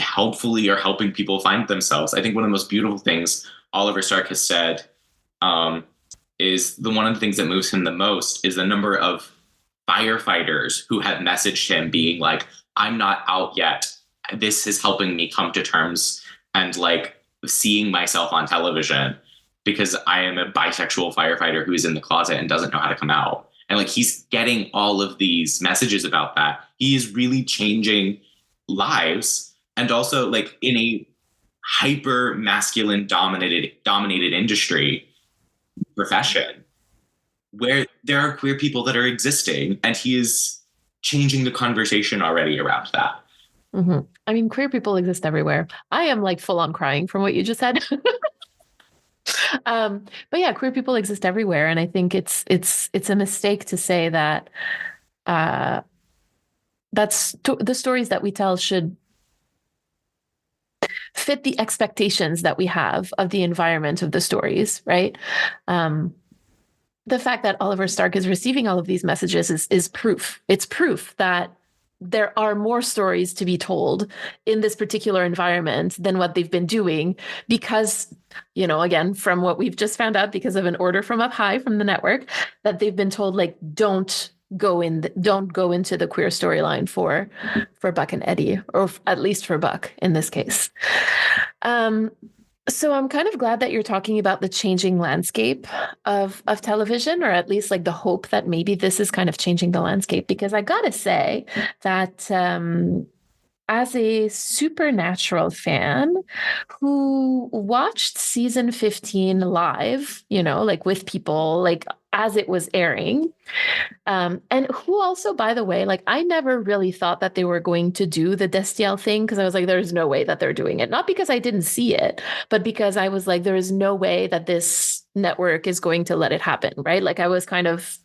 hopefully are helping people find themselves. I think one of the most beautiful things Oliver Stark has said is one of the things that moves him the most is the number of firefighters who have messaged him being like, I'm not out yet. This is helping me come to terms and like seeing myself on television because I am a bisexual firefighter who is in the closet and doesn't know how to come out. And like he's getting all of these messages about that. He is really changing lives, and also like in a hyper masculine dominated industry profession where there are queer people that are existing, and he is changing the conversation already around that. Mm-hmm. I mean, queer people exist everywhere. I am like full on crying from what you just said. But yeah, queer people exist everywhere, and I think it's a mistake to say that the stories that we tell should fit the expectations that we have of the environment of the stories, right? The fact that Oliver Stark is receiving all of these messages is proof. It's proof that there are more stories to be told in this particular environment than what they've been doing because, again, from what we've just found out, because of an order from up high from the network, that they've been told, like, don't go into the queer storyline for Buck and Eddie, or at least for Buck in this case. So I'm kind of glad that you're talking about the changing landscape of television, or at least like the hope that maybe this is kind of changing the landscape, because I gotta say that as a Supernatural fan who watched season 15 live, like with people, like as it was airing, and who also, by the way, like I never really thought that they were going to do the Destiel thing, because I was like, there's no way that they're doing it. Not because I didn't see it, but because I was like, there is no way that this network is going to let it happen, right? Like I was kind of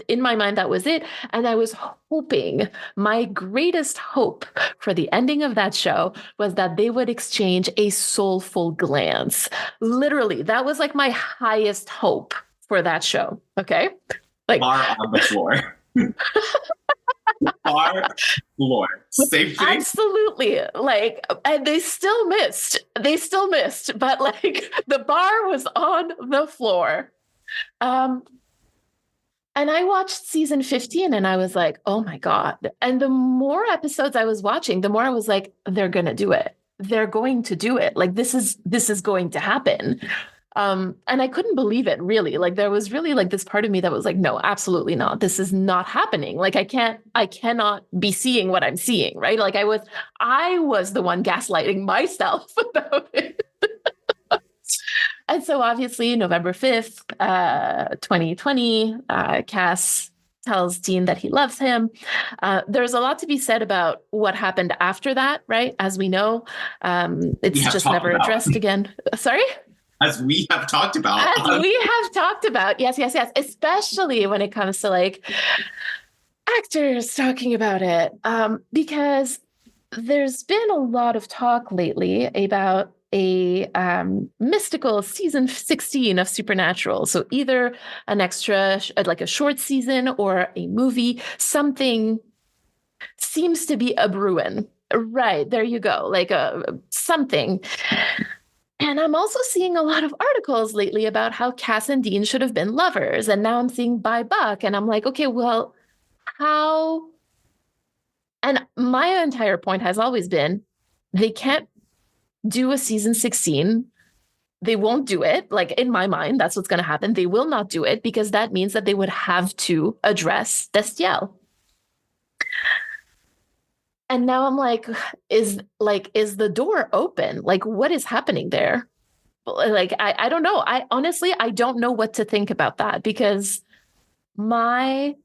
in my mind, that was it. And I was hoping, my greatest hope for the ending of that show was that they would exchange a soulful glance. Literally, that was like my highest hope for that show. Okay. Like, bar on the floor. Bar floor. Same thing. Absolutely. Like, and they still missed. But like the bar was on the floor. And I watched season 15 and I was like, oh my God. And the more episodes I was watching, the more I was like, they're going to do it. They're going to do it. Like, this is going to happen. And I couldn't believe it, really. Like, there was really like this part of me that was like, no, absolutely not. This is not happening. Like, I cannot be seeing what I'm seeing, right? Like, I was the one gaslighting myself about it. And so obviously November 5th, 2020, Cass tells Dean that he loves him. There's a lot to be said about what happened after that, right? As we know, it's just never addressed again. Sorry? As we have talked about. Yes. Especially when it comes to like actors talking about it. Because there's been a lot of talk lately about a mystical season 16 of Supernatural. So either an extra, like a short season or a movie, something seems to be a brewing. Right, there you go, like something. And I'm also seeing a lot of articles lately about how Cass and Dean should have been lovers. And now I'm seeing by Buck, and I'm like, okay, well, how? And my entire point has always been, they can't do a season 16. They won't do it. Like, in my mind, that's what's going to happen. They will not do it because that means that they would have to address Destiel. And now I'm like, is the door open? Like, what is happening there? Like, I don't know. I honestly don't know what to think about that, because my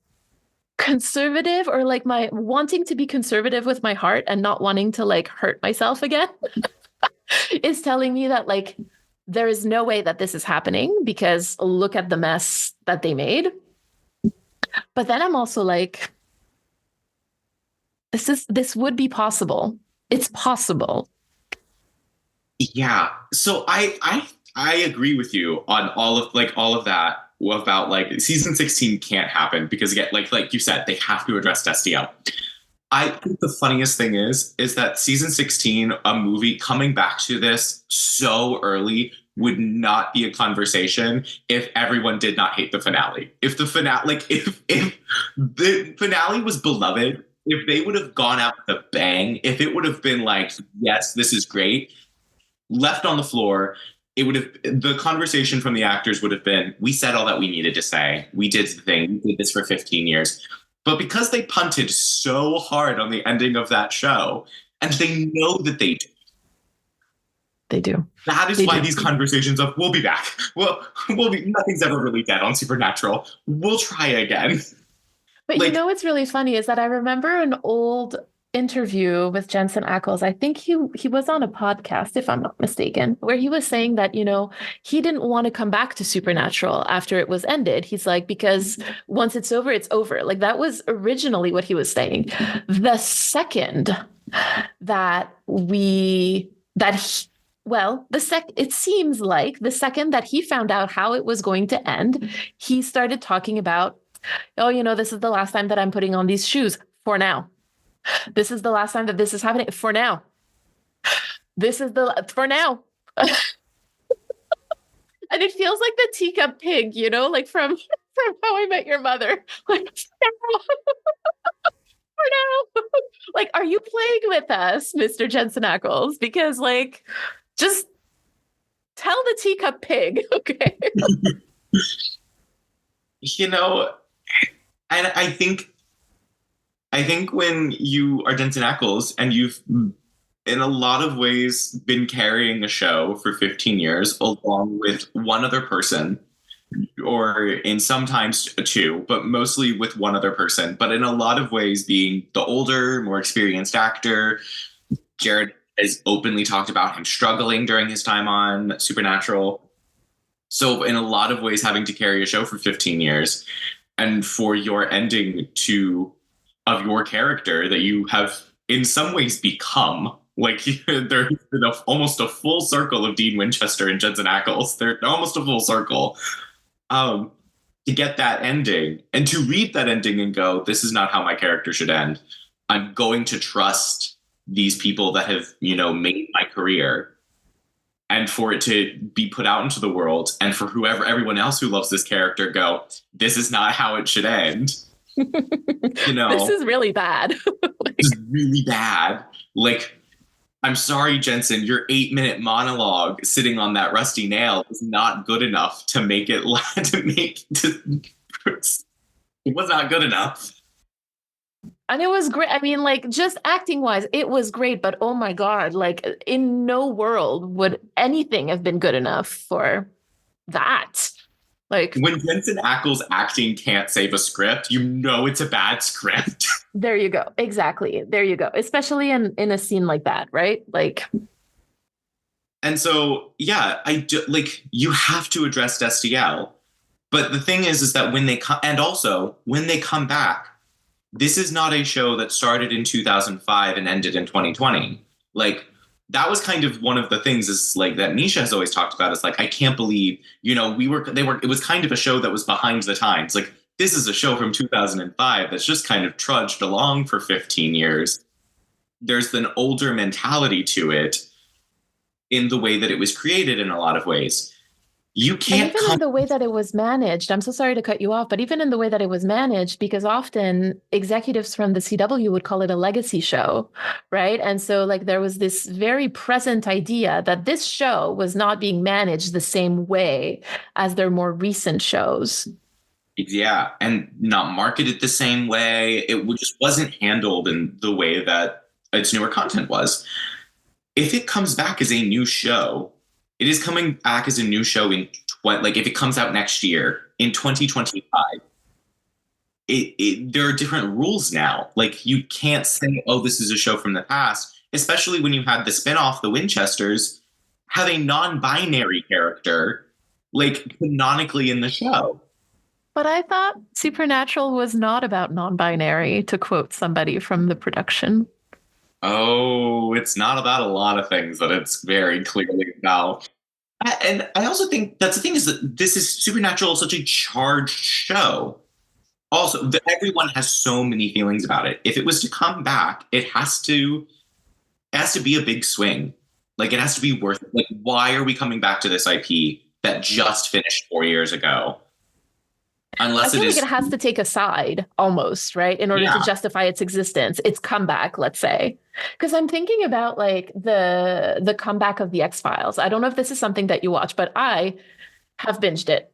conservative, or like my wanting to be conservative with my heart and not wanting to like hurt myself again is telling me that like there is no way that this is happening, because look at the mess that they made. But then I'm also like, this would be possible. It's possible. Yeah. So I agree with you on all of that about like season 16 can't happen because again, like you said, they have to address Destiel. I think the funniest thing is that season 16, a movie coming back to this so early, would not be a conversation if everyone did not hate the finale. If the finale, like if the finale was beloved, if they would have gone out with a bang, if it would have been like, yes, this is great, left on the floor, it would have, the conversation from the actors would have been, we said all that we needed to say. We did the thing. We did this for 15 years. But because they punted so hard on the ending of that show, and they know that they do. They do. That is why these conversations of, we'll be back. We'll be, nothing's ever really dead on Supernatural. We'll try again. But like, you know what's really funny is that I remember an old interview with Jensen Ackles. I think he was on a podcast, if I'm not mistaken, where he was saying that, you know, he didn't want to come back to Supernatural after it was ended. He's like, because once it's over, it's over. Like, that was originally what he was saying. The second that it seems like the second that he found out how it was going to end, he started talking about, oh, you know, this is the last time that I'm putting on these shoes for now. This is the last time that this is happening for now. For now. And it feels like the teacup pig, you know, like from How I Met Your Mother. Like, for now. Like, are you playing with us, Mr. Jensen Ackles? Because, like, just tell the teacup pig, okay? You know, and I think when you are Jensen Ackles and you've in a lot of ways been carrying a show for 15 years along with one other person, or in sometimes two, but mostly with one other person, but in a lot of ways being the older, more experienced actor. Jared has openly talked about him struggling during his time on Supernatural. So in a lot of ways having to carry a show for 15 years and for your ending of your character that you have in some ways become. Like there's been almost a full circle of Dean Winchester and Jensen Ackles. They're almost a full circle. To get that ending and to read that ending and go, this is not how my character should end. I'm going to trust these people that have, made my career, and for it to be put out into the world, and for everyone else who loves this character go, this is not how it should end. This is really bad. This is really bad. Like, I'm sorry, Jensen, your 8-minute monologue sitting on that rusty nail is not good enough to make it it was not good enough. And it was great. I mean, like, just acting wise, it was great. But oh my God, like, in no world would anything have been good enough for that. Like, when Jensen Ackles acting can't save a script, it's a bad script. There you go. Exactly. There you go. Especially in a scene like that, right? Like, and so, yeah, you have to address Destiel. But the thing is that when they come back, this is not a show that started in 2005 and ended in 2020. Like, that was kind of one of the things is like that Misha has always talked about is like, I can't believe, it was kind of a show that was behind the times. Like, this is a show from 2005 that's just kind of trudged along for 15 years. There's an older mentality to it in the way that it was created in a lot of ways. You can't. Even in the way that it was managed, I'm so sorry to cut you off, but even in the way that it was managed, because often executives from the CW would call it a legacy show, right? And so like there was this very present idea that this show was not being managed the same way as their more recent shows. Yeah, and not marketed the same way. It just wasn't handled in the way that its newer content was. If it comes back as a new show, it is coming back as a new show if it comes out next year in 2025, there are different rules now. Like, you can't say, oh, this is a show from the past, especially when you had the spinoff, The Winchesters, have a non-binary character, like, canonically in the show. But I thought Supernatural was not about non-binary, to quote somebody from the production. Oh, it's not about a lot of things that it's very clearly about. And I also think that's the thing is that this is Supernatural, such a charged show. Also, everyone has so many feelings about it. If it was to come back, it has to be a big swing. Like, it has to be worth it. Like, why are we coming back to this IP that just finished 4 years ago? Unless I feel like it has to take a side almost, right? In order to justify its existence, its comeback, let's say. Because I'm thinking about like the comeback of the X-Files. I don't know if this is something that you watch, but I have binged it.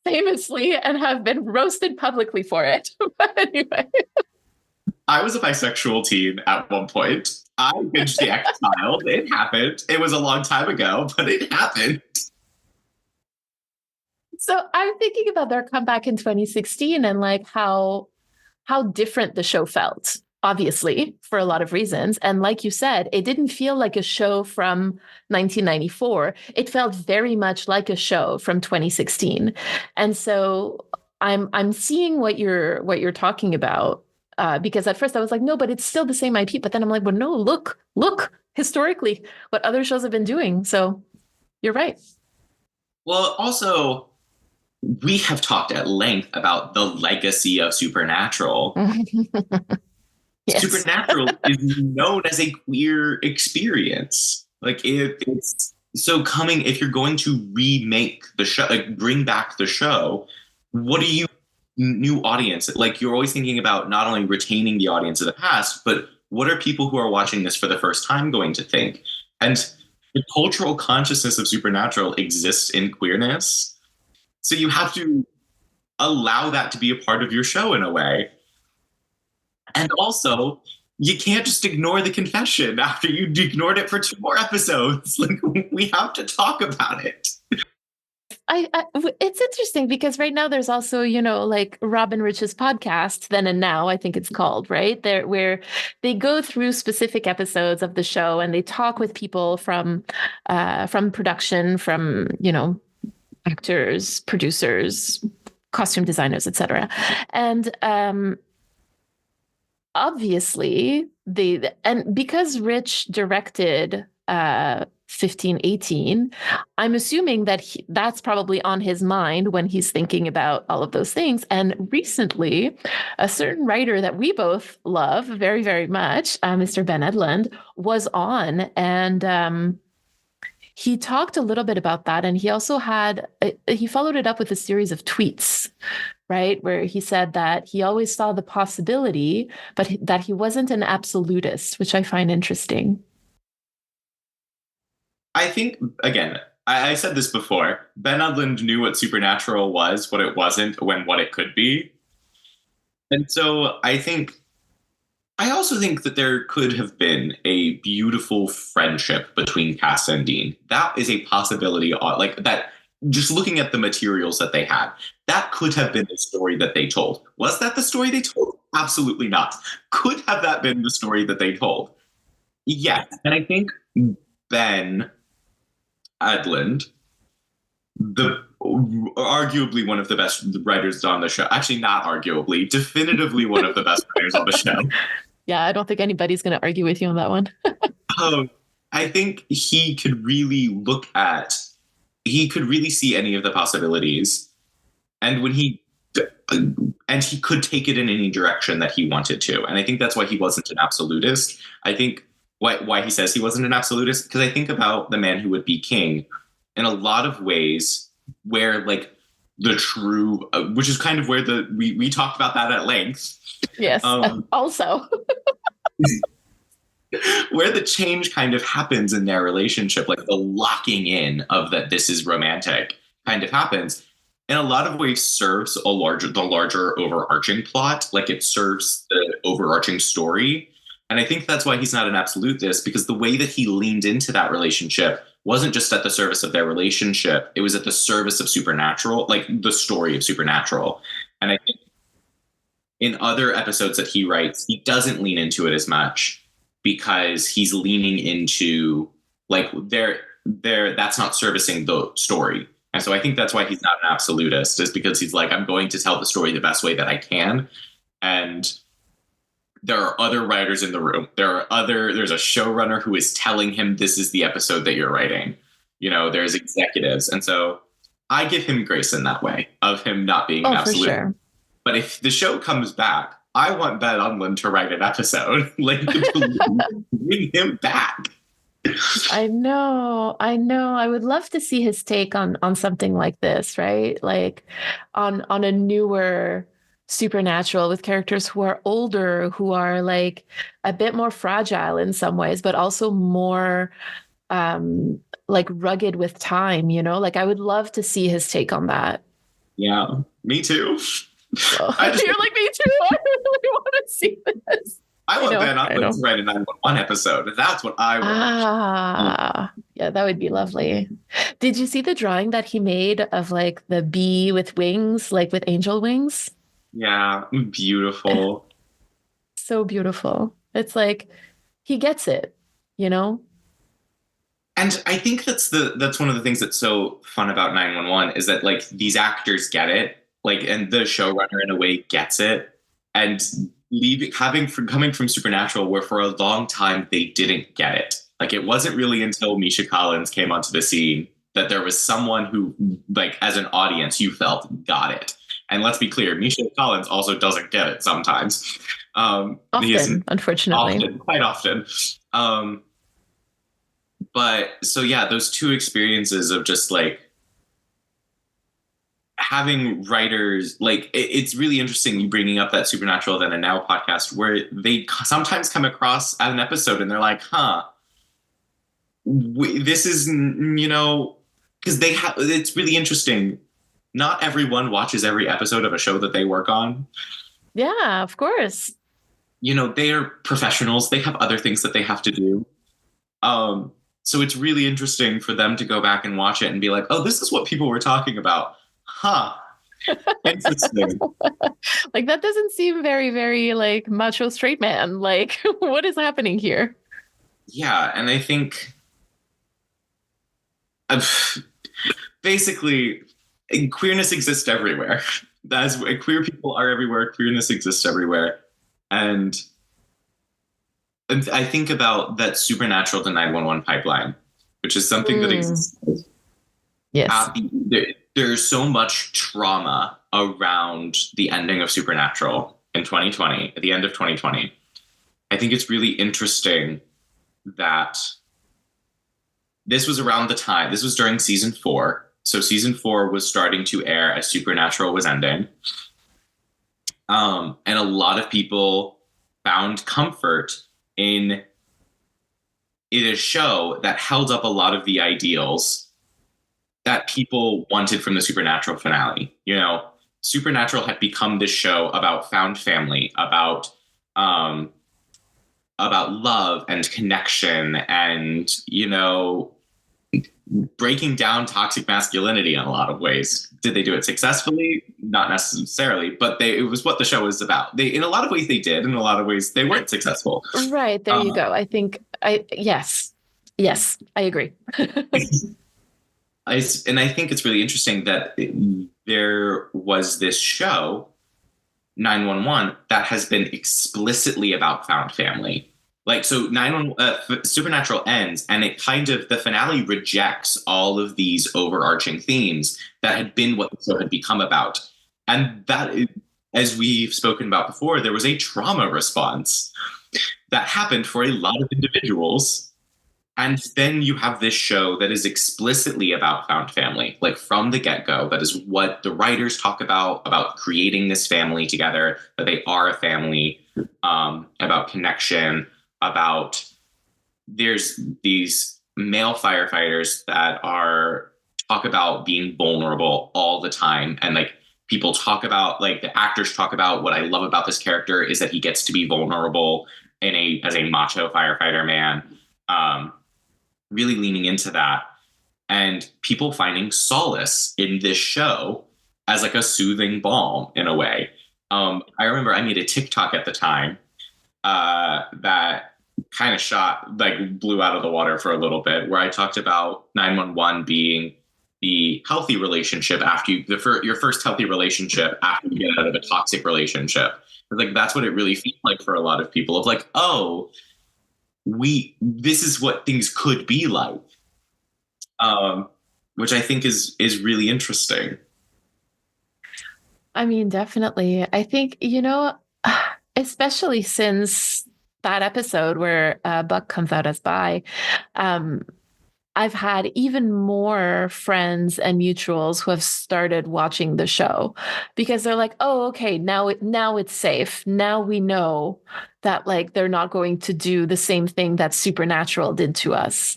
Famously, and have been roasted publicly for it. But anyway. I was a bisexual teen at one point. I binged the X-Files. It happened. It was a long time ago, but it happened. So I'm thinking about their comeback in 2016 and like how different the show felt, obviously, for a lot of reasons. And like you said, it didn't feel like a show from 1994. It felt very much like a show from 2016. And so I'm seeing what you're talking about, because at first I was like, no, but it's still the same IP. But then I'm like, well, no, look historically what other shows have been doing. So you're right. Well, also, we have talked at length about the legacy of Supernatural. Yes. Supernatural is known as a queer experience. Like, it's so if you're going to remake the show, like bring back the show, what do you new audience? Like, you're always thinking about not only retaining the audience of the past, but what are people who are watching this for the first time going to think? And the cultural consciousness of Supernatural exists in queerness. So you have to allow that to be a part of your show in a way. And also, you can't just ignore the confession after you ignored it for 2 more episodes. Like, we have to talk about it. It's interesting because right now there's also, like Robin Rich's podcast, Then and Now, I think it's called, right? There, where they go through specific episodes of the show and they talk with people from production, from, actors, producers, costume designers, etc. And obviously and because Rich directed 1518, I'm assuming that that's probably on his mind when he's thinking about all of those things. And recently, a certain writer that we both love very, very much, Mr. Ben Edlund, was on, and he talked a little bit about that. And he also he followed it up with a series of tweets, right? Where he said that he always saw the possibility, but that he wasn't an absolutist, which I find interesting. I think, again, I said this before, Ben Edlund knew what Supernatural was, what it wasn't, what it could be. And so I also think that there could have been a beautiful friendship between Cass and Dean. That is a possibility, like that, just looking at the materials that they had, that could have been the story that they told. Was that the story they told? Absolutely not. Could have that been the story that they told? Yes. And I think Ben Edlund, arguably one of the best writers on the show. Actually, not arguably, definitively one of the best writers on the show. Yeah, I don't think anybody's going to argue with you on that one. I think he could really see any of the possibilities. And he could take it in any direction that he wanted to. And I think that's why he wasn't an absolutist. I think why he says he wasn't an absolutist, because I think about The Man Who Would Be King in a lot of ways where like the true, which is kind of where we talked about that at length. Yes, also. Where the change kind of happens in their relationship, like the locking in of that this is romantic kind of happens, in a lot of ways serves the larger overarching plot. Like it serves the overarching story. And I think that's why he's not an absolutist, because the way that he leaned into that relationship wasn't just at the service of their relationship. It was at the service of Supernatural, like the story of Supernatural. And I think in other episodes that he writes, he doesn't lean into it as much because he's leaning into like that's not servicing the story. And so I think that's why he's not an absolutist, is because he's like, I'm going to tell the story the best way that I can. And there are other writers in the room. There's a showrunner who is telling him this is the episode that you're writing. You know, there's executives. And so I give him grace in that way of him not being an absolute. For sure. But if the show comes back, I want Ben Edlund to write an episode, like to bring him back. I know. I would love to see his take on something like this, right? Like on a newer Supernatural with characters who are older, who are like a bit more fragile in some ways, but also more like rugged with time, you know? Like I would love to see his take on that. Yeah, me too. You're like, me too. I really want to see this. I want Ben Edlund to write a 911 episode. That's what I want. Yeah, that would be lovely. Did you see the drawing that he made of like the bee with wings, like with angel wings? Yeah, beautiful. So beautiful. It's like he gets it, you know? And I think that's one of the things that's so fun about 911 is that like these actors get it, like, and the showrunner in a way gets it, and coming from Supernatural, where for a long time they didn't get it. Like it wasn't really until Misha Collins came onto the scene that there was someone who, like, as an audience, you felt got it. And let's be clear, Misha Collins also doesn't get it sometimes. Often, unfortunately. Quite often. But so, yeah, those two experiences of just like having writers, like it's really interesting you bringing up that Supernatural Then and Now podcast, where they sometimes come across at an episode and they're like, this is, you know, because it's really interesting. Not everyone watches every episode of a show that they work on. Yeah, of course. You know, they are professionals. They have other things that they have to do. So it's really interesting for them to go back and watch it and be like, oh, this is what people were talking about. Interesting. Like, that doesn't seem very, very like macho straight man. Like, what is happening here? Yeah. And I think basically queerness exists everywhere. That's queer people are everywhere. Queerness exists everywhere. And I think about that supernatural to 911 pipeline, which is something that exists. Yes. There's so much trauma around the ending of Supernatural in 2020, at the end of 2020. I think it's really interesting that this was around the time, this was during season 4. So season 4 was starting to air as Supernatural was ending. And a lot of people found comfort in a show that held up a lot of the ideals that people wanted from the Supernatural finale. You know, Supernatural had become this show about found family, about love and connection and, you know, breaking down toxic masculinity in a lot of ways. Did they do it successfully? Not necessarily, but it was what the show was about. In a lot of ways they did, in a lot of ways they weren't successful. Right, there you go. I think yes, I agree. And I think it's really interesting that there was this show, 911, that has been explicitly about found family. Like, so Supernatural ends, and it kind of, the finale rejects all of these overarching themes that had been what the show had become about. And that, as we've spoken about before, there was a trauma response that happened for a lot of individuals. And then you have this show that is explicitly about found family, like from the get-go. That is what the writers talk about creating this family together, that they are a family, about connection, about there's these male firefighters that talk about being vulnerable all the time. And like people talk about, like the actors talk about, what I love about this character is that he gets to be vulnerable as a macho firefighter man. Really leaning into that, and people finding solace in this show as like a soothing balm in a way. I remember I made a TikTok at the time that kind of blew out of the water for a little bit, where I talked about 911 being the healthy relationship after your first healthy relationship after you get out of a toxic relationship. Like that's what it really feels like for a lot of people, of like, oh, this is what things could be like, which I think is really interesting. I mean, definitely. I think, especially since that episode where Buck comes out as bi, I've had even more friends and mutuals who have started watching the show because they're like, oh, okay, now it's safe. Now we know that like they're not going to do the same thing that Supernatural did to us.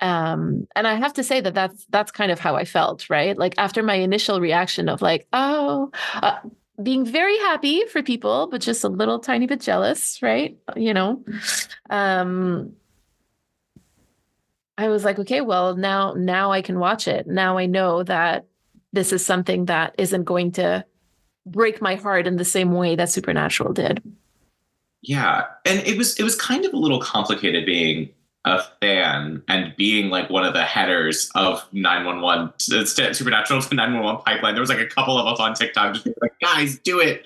And I have to say that's kind of how I felt, right? Like after my initial reaction of like, being very happy for people, but just a little tiny bit jealous, right? I was like, okay, well, now I can watch it. Now I know that this is something that isn't going to break my heart in the same way that Supernatural did. Yeah. And it was kind of a little complicated being a fan and being like one of the headers of 911, Supernatural to 911 pipeline. There was like a couple of us on TikTok just like, guys, do it.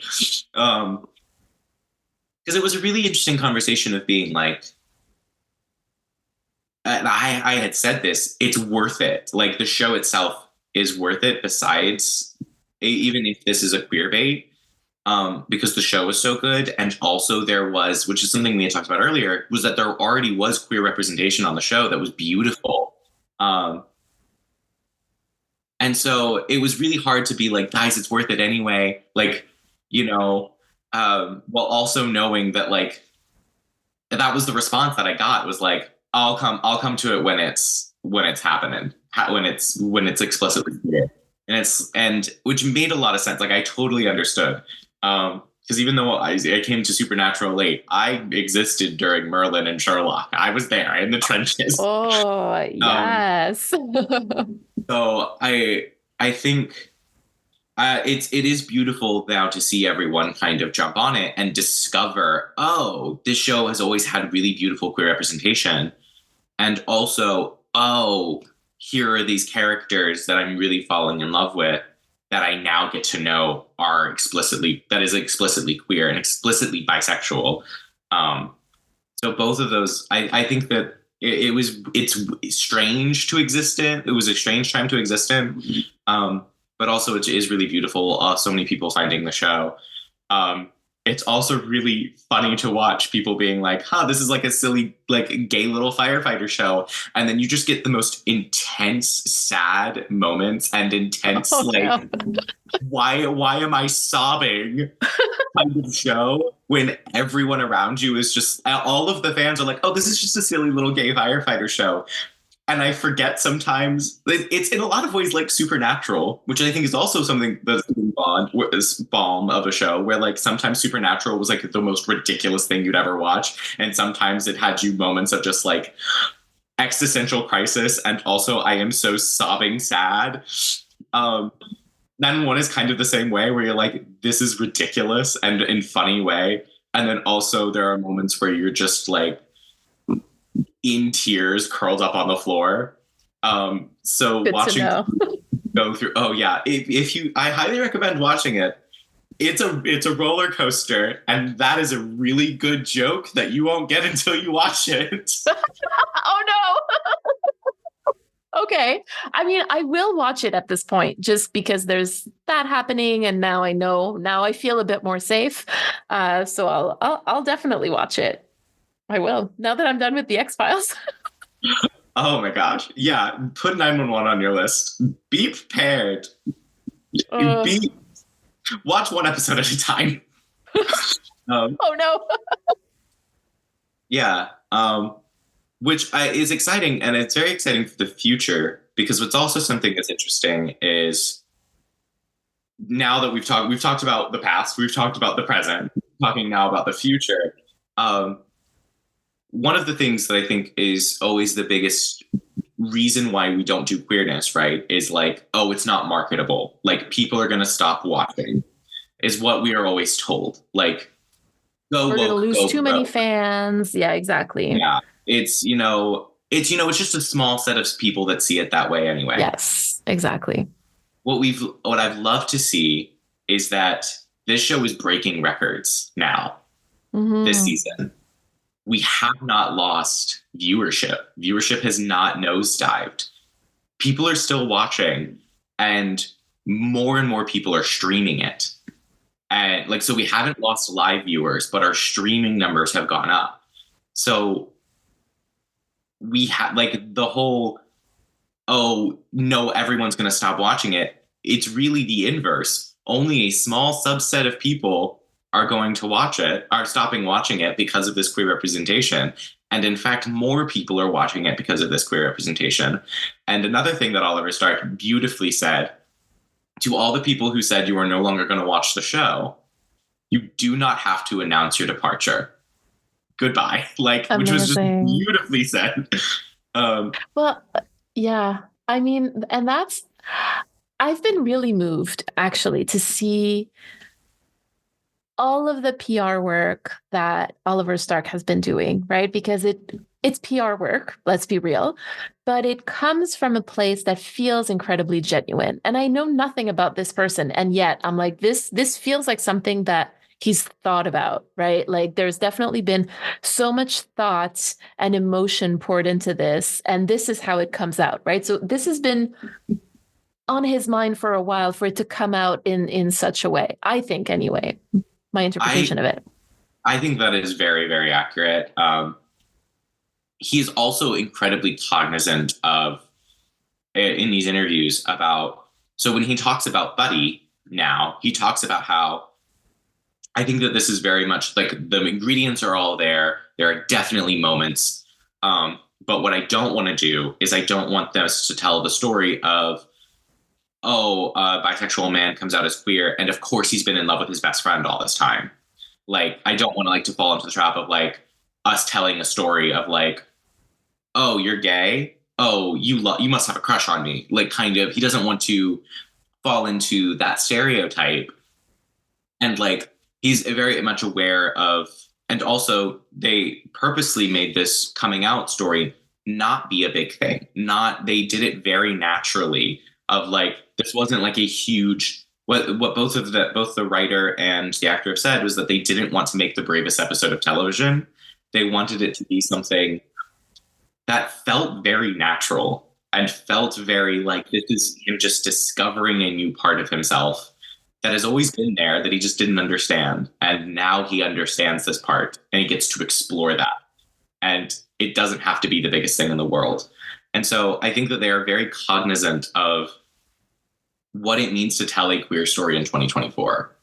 Because it was a really interesting conversation of being like, and I had said this, it's worth it. Like the show itself is worth it, besides, even if this is a queer bait, because the show was so good. And also there was, which is something we had talked about earlier, was that there already was queer representation on the show that was beautiful. And so it was really hard to be like, guys, it's worth it anyway. Like, while also knowing that like, that was the response that I got, was like, I'll come to it when it's happening, when it's explicitly clear. And which made a lot of sense. Like I totally understood. Because even though I came to Supernatural late, I existed during Merlin and Sherlock. I was there in the trenches. Oh, yes. So I think it is beautiful now to see everyone kind of jump on it and discover, oh, this show has always had really beautiful queer representation. And also, oh, here are these characters that I'm really falling in love with that I now get to know are explicitly queer and explicitly bisexual. So both of those, I think that it's strange to exist in. It was a strange time to exist in, but also it is really beautiful. So many people finding the show. It's also really funny to watch people being like, this is like a silly, like gay little firefighter show. And then you just get the most intense, sad moments and intense, no. why am I sobbing kind of show when everyone around you is just, all of the fans are like, this is just a silly little gay firefighter show. And I forget sometimes it's in a lot of ways like Supernatural, which I think is also something that's balm of a show where like sometimes Supernatural was like the most ridiculous thing you'd ever watch. And sometimes it had you moments of just like existential crisis. And also I am so sobbing sad. 911 is kind of the same way where you're like, this is ridiculous and in funny way. And then also there are moments where you're just like, in tears, curled up on the floor. So good watching go through. Oh yeah, if you, I highly recommend watching it. It's a roller coaster, and that is a really good joke that you won't get until you watch it. Oh no. Okay, I mean, I will watch it at this point just because there's that happening, and now I know. Now I feel a bit more safe. So I'll definitely watch it. I will, now that I'm done with the X-Files. Oh my gosh. Yeah. Put 911 on your list. Be prepared. Watch one episode at a time. Oh no. Yeah. Which is exciting. And it's very exciting for the future, because what's also something that's interesting is now that we've talked about the past, we've talked about the present, talking now about the future. One of the things that I think is always the biggest reason why we don't do queerness, right, is like, it's not marketable. Like, people are going to stop watching, is what we are always told. Like, we're going to lose too many fans. Yeah, exactly. Yeah. It's just a small set of people that see it that way anyway. Yes, exactly. What I've loved to see is that this show is breaking records now, this season. We have not lost viewership. Viewership has not nosedived. People are still watching, and more people are streaming it. And so we haven't lost live viewers, but our streaming numbers have gone up. So we have the whole, no, everyone's going to stop watching it. It's really the inverse. Only a small subset of people are going to watch it, are stopping watching it because of this queer representation. And in fact, more people are watching it because of this queer representation. And another thing that Oliver Stark beautifully said, to all the people who said you are no longer going to watch the show, you do not have to announce your departure. Goodbye. Amazing. Which was just beautifully said. Well, yeah. I mean, and I've been really moved actually to see all of the PR work that Oliver Stark has been doing, right? Because it's PR work, let's be real, but it comes from a place that feels incredibly genuine. And I know nothing about this person, and yet I'm like, this feels like something that he's thought about, right? Like, there's definitely been so much thought and emotion poured into this, and this is how it comes out, right? So this has been on his mind for a while for it to come out in such a way, I think, anyway. My interpretation of it. I think that is very, very accurate. He is also incredibly cognizant of, in these interviews, about, so when he talks about Buddy now, he talks about how, I think that this is very much like the ingredients are all there. There are definitely moments. But what I don't want to do is I don't want us to tell the story of, a bisexual man comes out as queer, and of course he's been in love with his best friend all this time. I don't want to fall into the trap of us telling a story of you're gay. Oh, you must have a crush on me. He doesn't want to fall into that stereotype. And he's very much aware of, and also they purposely made this coming out story not be a big thing. They did it very naturally of like, this wasn't like a huge, what both the writer and the actor have said was that they didn't want to make the bravest episode of television. They wanted it to be something that felt very natural and felt very like this is him just discovering a new part of himself that has always been there that he just didn't understand. And now he understands this part and he gets to explore that. And it doesn't have to be the biggest thing in the world. And so I think that they are very cognizant of what it means to tell a queer story in 2024.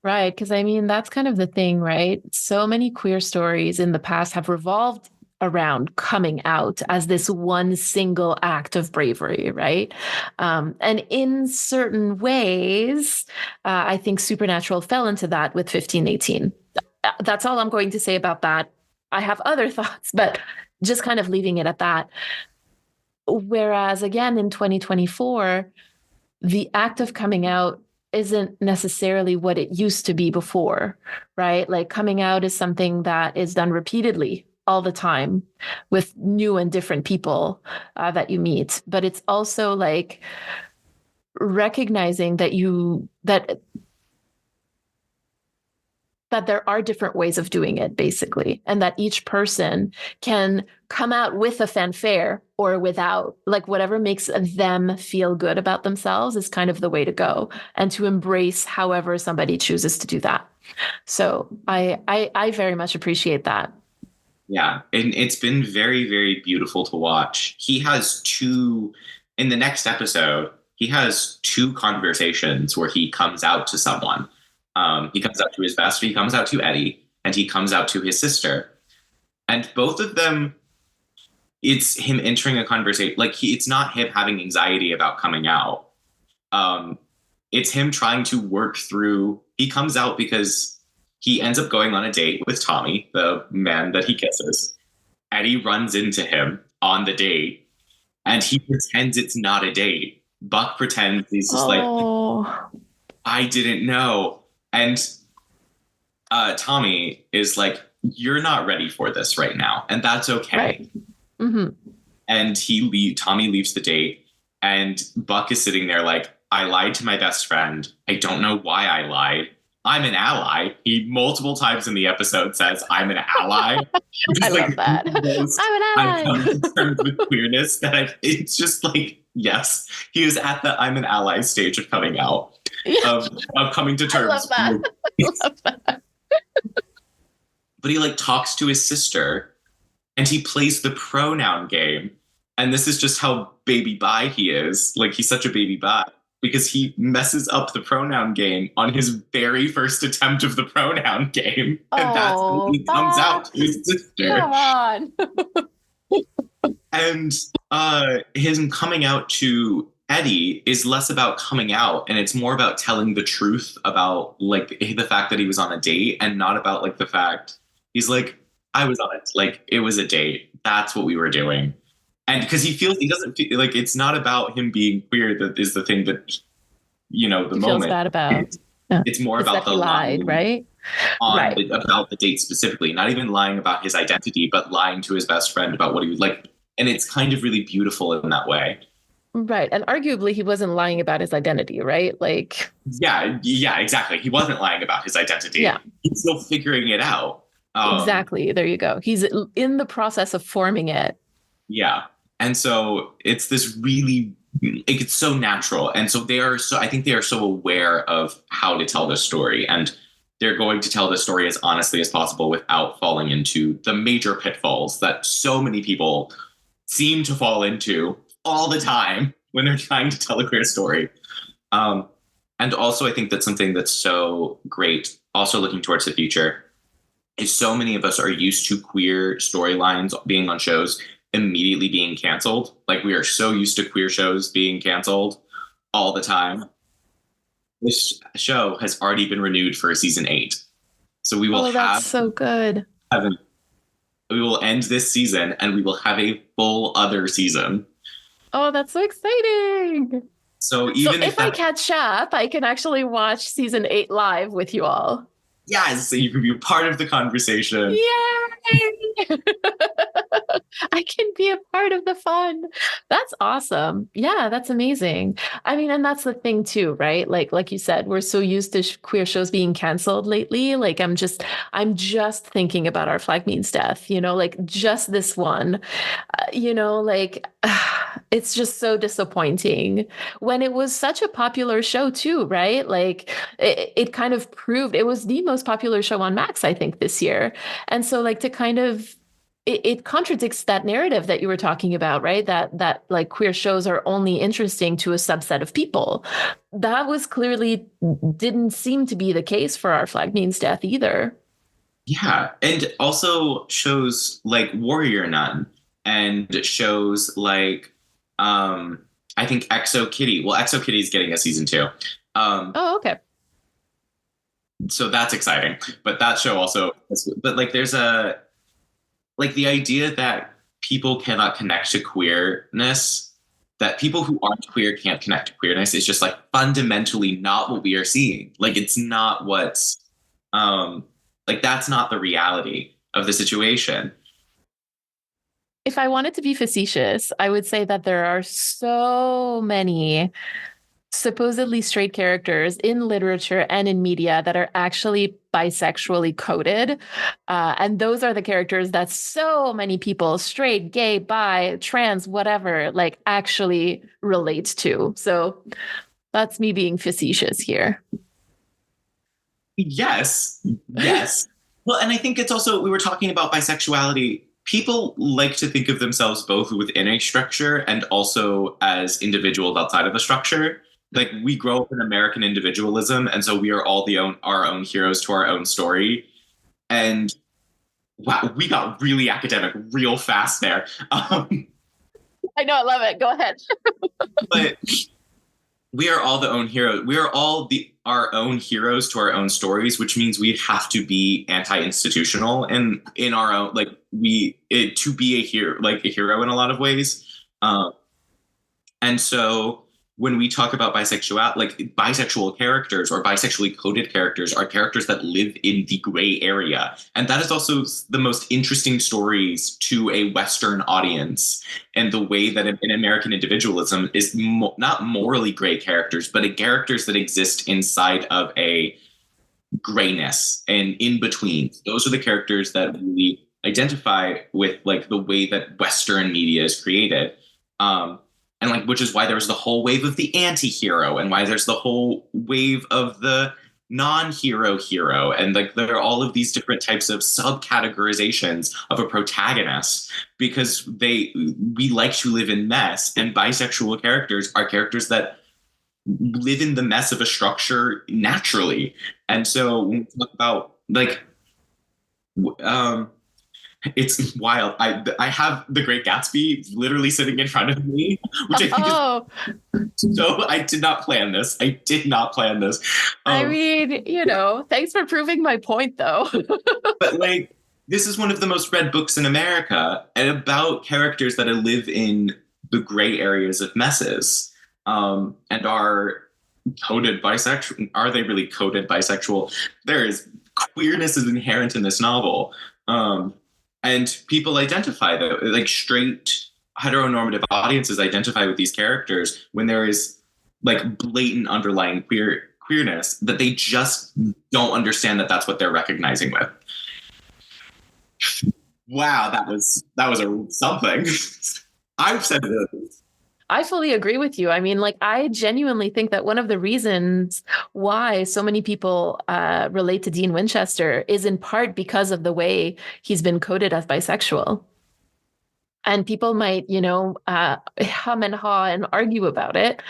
Right. Because I mean, that's kind of the thing, right? So many queer stories in the past have revolved around coming out as this one single act of bravery, right? And in certain ways, I think Supernatural fell into that with 1518. That's all I'm going to say about that. I have other thoughts, but just kind of leaving it at that. Whereas again, in 2024, the act of coming out isn't necessarily what it used to be before, right? Like coming out is something that is done repeatedly all the time with new and different people that you meet. But it's also like recognizing that that there are different ways of doing it, basically, and that each person can come out with a fanfare or without, like whatever makes them feel good about themselves is kind of the way to go, and to embrace however somebody chooses to do that. So I very much appreciate that. Yeah, and it's been very, very beautiful to watch. He has in the next episode, he has two conversations where he comes out to someone. He comes out to his bestie, he comes out to Eddie, and he comes out to his sister. And both of them, it's him entering a conversation. Like it's not him having anxiety about coming out. It's him trying to work through. He comes out because he ends up going on a date with Tommy, the man that he kisses. Eddie runs into him on the date, and he pretends it's not a date. Buck pretends he's just like, I didn't know. And Tommy is like, you're not ready for this right now. And that's okay. Right. Mm-hmm. And Tommy leaves the date, and Buck is sitting there like, I lied to my best friend. I don't know why I lied. I'm an ally. He multiple times in the episode says, I'm an ally. I love that. I'm an ally. I'm coming to terms with queerness. It's just like, yes, he is at the I'm an ally stage of coming out. Of coming to terms. I love that. I love that. But he like talks to his sister and he plays the pronoun game. And this is just how baby bi he is. Like he's such a baby bi because he messes up the pronoun game on his very first attempt of the pronoun game. And that's when he comes out to his sister. Come on. And him coming out to Eddie is less about coming out, and it's more about telling the truth about like the fact that he was on a date, and not about like the fact he's like, I was on it, like it was a date. That's what we were doing. And because he doesn't feel like it's not about him being queer that is the thing that the moment feels bad about. It's more about the lied, right? About the date specifically, not even lying about his identity, but lying to his best friend about what he was like. And it's kind of really beautiful in that way. Right. And arguably he wasn't lying about his identity, right? Like, yeah, exactly. He wasn't lying about his identity. Yeah. He's still figuring it out. Exactly. There you go. He's in the process of forming it. Yeah. And so it's this really, it's so natural. And so I think they are so aware of how to tell this story. And they're going to tell this story as honestly as possible without falling into the major pitfalls that so many people seem to fall into all the time when they're trying to tell a queer story. And also, I think that's something that's so great, also looking towards the future, is so many of us are used to queer storylines being on shows immediately being canceled. Like we are so used to queer shows being canceled all the time. This show has already been renewed for season 8. So we will that's so good. We will end this season and we will have a full other season. Oh, that's so exciting. So if I catch up, I can actually watch season 8 live with you all. Yes, so you can be a part of the conversation. Yay! I can be a part of the fun. That's awesome. Yeah, that's amazing. I mean, and that's the thing too, right? Like you said, we're so used to queer shows being canceled lately. Like I'm just thinking about Our Flag Means Death, like just this one. Like it's just so disappointing when it was such a popular show too, right? Like it kind of proved it was the most popular show on Max, I think, this year. And so like to kind of it contradicts that narrative that you were talking about, right? That like queer shows are only interesting to a subset of people. That was clearly didn't seem to be the case for Our Flag Means Death either. Yeah, and also shows like Warrior Nun and shows like I think Exo Kitty. Well, Exo Kitty is getting a season 2. Oh, okay. So that's exciting. But that show also, but like there's a like the idea that people cannot connect to queerness, that people who aren't queer can't connect to queerness is just like fundamentally not what we are seeing. Like it's not what's like that's not the reality of the situation. If I wanted to be facetious, I would say that there are so many supposedly straight characters in literature and in media that are actually bisexually coded. And those are the characters that so many people, straight, gay, bi, trans, whatever, like actually relate to. So that's me being facetious here. Yes, yes. Well, and I think it's also, we were talking about bisexuality. People like to think of themselves both within a structure and also as individuals outside of a structure. Like we grow up in American individualism, and so we are all our own heroes to our own story. And wow, we got really academic real fast there. I know, I love it. Go ahead. But we are all the own hero. We are all our own heroes to our own stories, which means we have to be anti-institutional and in our own to be a hero in a lot of ways. And so when we talk about bisexual characters or bisexually coded characters are characters that live in the gray area. And that is also the most interesting stories to a Western audience. And the way that in American individualism is not morally gray characters, but characters that exist inside of a grayness and in between. Those are the characters that really identify with like the way that Western media is created. And like, which is why there was the whole wave of the anti-hero and why there's the whole wave of the non-hero hero. And like, there are all of these different types of subcategorizations of a protagonist because we like to live in mess, and bisexual characters are characters that live in the mess of a structure naturally. And so when we talk about like, it's wild. I have The Great Gatsby literally sitting in front of me, which I think is so. I did not plan this. I did not plan this. I mean, thanks for proving my point, though. But like, this is one of the most read books in America, and about characters that live in the gray areas of messes, and are coded bisexual. Are they really coded bisexual? There is queerness is inherent in this novel. And people identify that, like straight heteronormative audiences identify with these characters when there is like blatant underlying queerness that they just don't understand that that's what they're recognizing with. Wow, that was something. I've said this. I fully agree with you. I mean, like, I genuinely think that one of the reasons why so many people relate to Dean Winchester is in part because of the way he's been coded as bisexual. And people might, hum and haw and argue about it.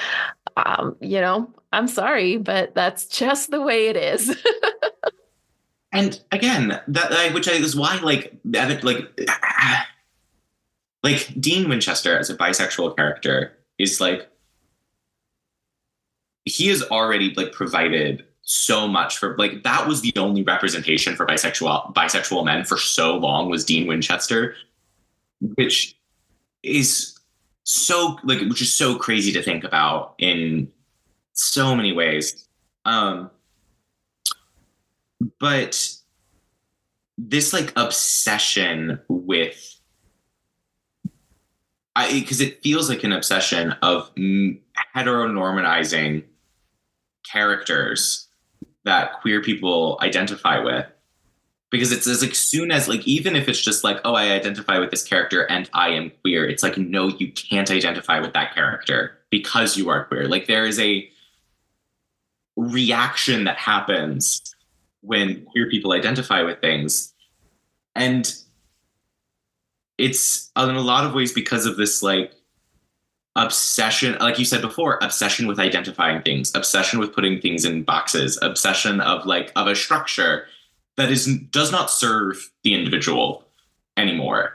I'm sorry, but that's just the way it is. And again, which is why, like Dean Winchester as a bisexual character is like, he has already like provided so much for like, that was the only representation for bisexual men for so long was Dean Winchester, which is so crazy to think about in so many ways. but this like obsession with because it feels like an obsession of heteronormalizing characters that queer people identify with, because it's as like soon as like, even if it's just like, oh, I identify with this character and I am queer, it's like, no, you can't identify with that character because you are queer. Like there is a reaction that happens when queer people identify with things, and it's in a lot of ways because of this like obsession, like you said before, obsession with identifying things, obsession with putting things in boxes, obsession of like of a structure that does not serve the individual anymore.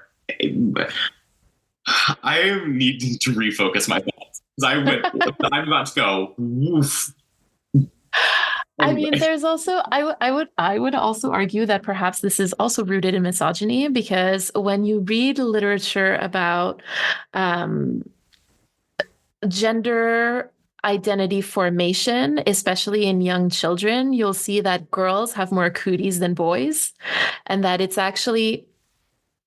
I am needing to refocus my thoughts because I'm about to go woof. I mean, there's also I would also argue that perhaps this is also rooted in misogyny, because when you read literature about gender identity formation, especially in young children, you'll see that girls have more cooties than boys, and that it's actually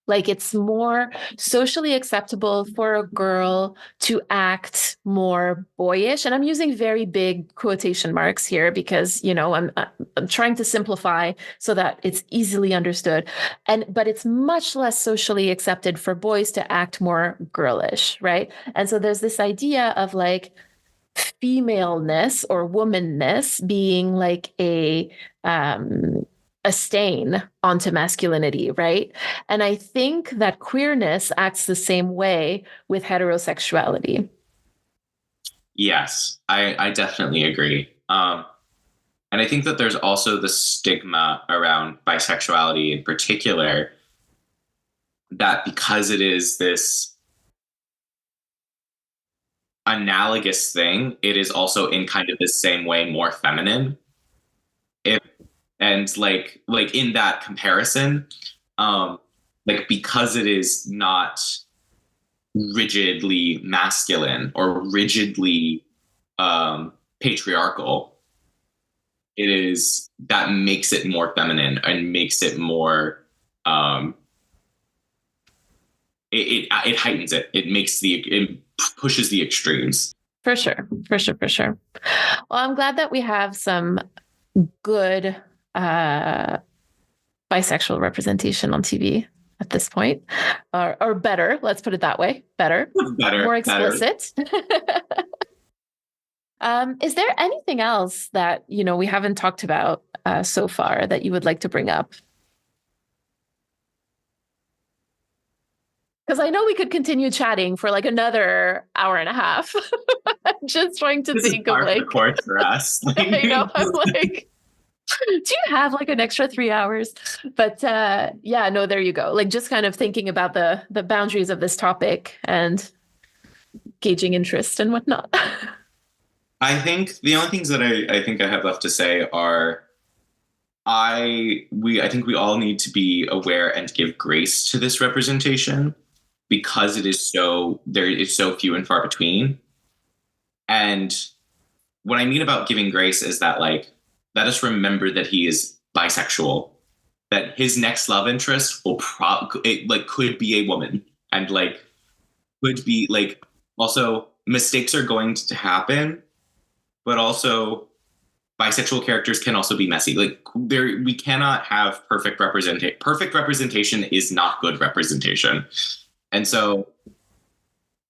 like it's more socially acceptable for a girl to act more boyish. And I'm using very big quotation marks here because, you know, I'm trying to simplify so that it's easily understood. But it's much less socially accepted for boys to act more girlish, right? And so there's this idea of like femaleness or womanness being like a stain onto masculinity, right? And I think that queerness acts the same way with heterosexuality. Yes, I definitely agree. And I think that there's also the stigma around bisexuality in particular, that because it is this analogous thing, it is also in kind of the same way more feminine. And like in that comparison, like because it is not rigidly masculine or rigidly patriarchal, it is that makes it more feminine and makes it more it heightens it. It pushes the extremes. For sure. Well, I'm glad that we have some good bisexual representation on TV at this point, or better. Let's put it that way. Better, more explicit. Is there anything else that we haven't talked about so far that you would like to bring up? Because I know we could continue chatting for like another hour and a half. I'm just trying to think of like course for us. I know. I'm like, do you have like an extra 3 hours? But yeah, no, there you go. Like just kind of thinking about the boundaries of this topic and gauging interest and whatnot. I think the only things that I think I have left to say are I think we all need to be aware and give grace to this representation, because it is so few and far between. And what I mean about giving grace is that like, let us remember that he is bisexual, that his next love interest could be a woman, and like could be like, also mistakes are going to happen, but also bisexual characters can also be messy. Like we cannot have perfect representation. Perfect representation is not good representation. And so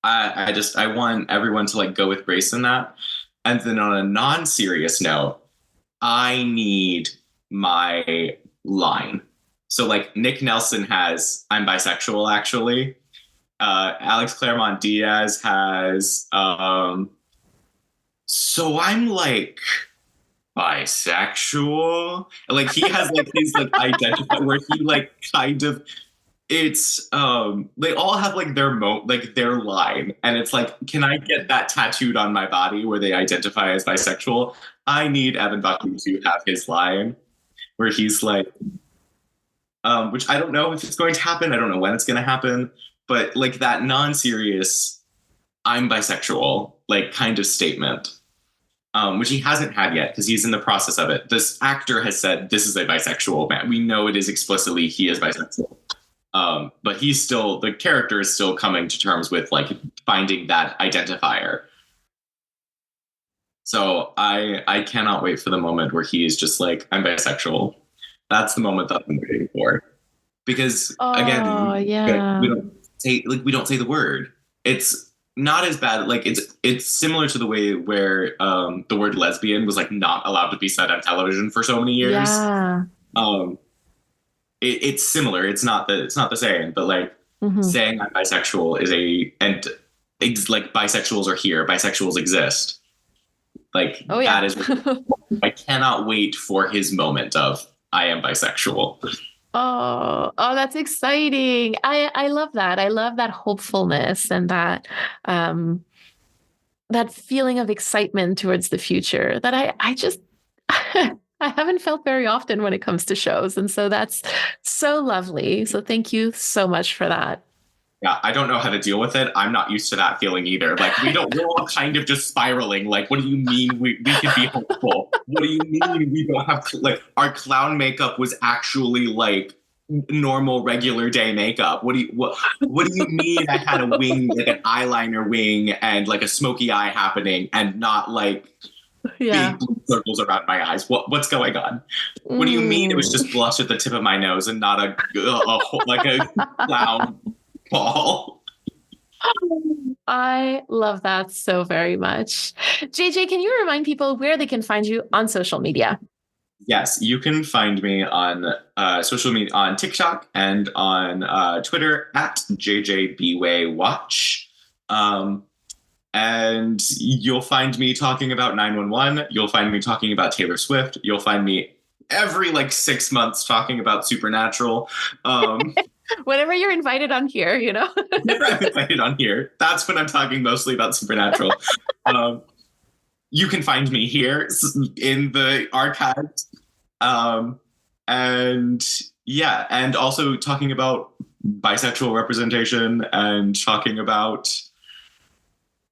I want everyone to like go with grace in that. And then on a non-serious note, I need my line. So like Nick Nelson has, I'm bisexual actually. Alex Claremont Diaz has, so I'm like bisexual. Like he has like his like identify where he like kind of, it's they all have like their line, and it's like, can I get that tattooed on my body where they identify as bisexual? I need Evan Buckley to have his line where he's like, which I don't know if it's going to happen. I don't know when it's going to happen, but like that non-serious, I'm bisexual, like kind of statement. which he hasn't had yet because he's in the process of it. This actor has said this is a bisexual man. We know it is explicitly he is bisexual. But he's still, the character is still coming to terms with like finding that identifier. So I cannot wait for the moment where he is just like, I'm bisexual. That's the moment that I'm waiting for. Because again, we don't say the word. It's not as bad. Like it's similar to the way where the word lesbian was like not allowed to be said on television for so many years. Yeah. It's similar. It's not the same, but like saying I'm bisexual and it's like bisexuals are here. Bisexuals exist. Like that is. I cannot wait for his moment of I am bisexual. Oh, that's exciting. I love that. I love that hopefulness and that that feeling of excitement towards the future that I just I haven't felt very often when it comes to shows. And so that's so lovely. So thank you so much for that. Yeah, I don't know how to deal with it. I'm not used to that feeling either. Like we're all kind of just spiraling. Like, what do you mean we could be hopeful? What do you mean we don't have like our clown makeup was actually like normal regular day makeup? What do you mean I had a wing, like an eyeliner wing and like a smoky eye happening and not like big blue circles around my eyes? What's going on? What do you mean it was just blush at the tip of my nose and not a clown ball? I love that so very much. JJ, can you remind people where they can find you on social media? Yes, you can find me on social media, on TikTok and on Twitter at JJBWayWatch. And you'll find me talking about 911. You'll find me talking about Taylor Swift. You'll find me every like 6 months talking about Supernatural. Whenever you're invited on here, you know. Whenever I'm invited on here, that's when I'm talking mostly about Supernatural. You can find me here in the archives. And also talking about bisexual representation and talking about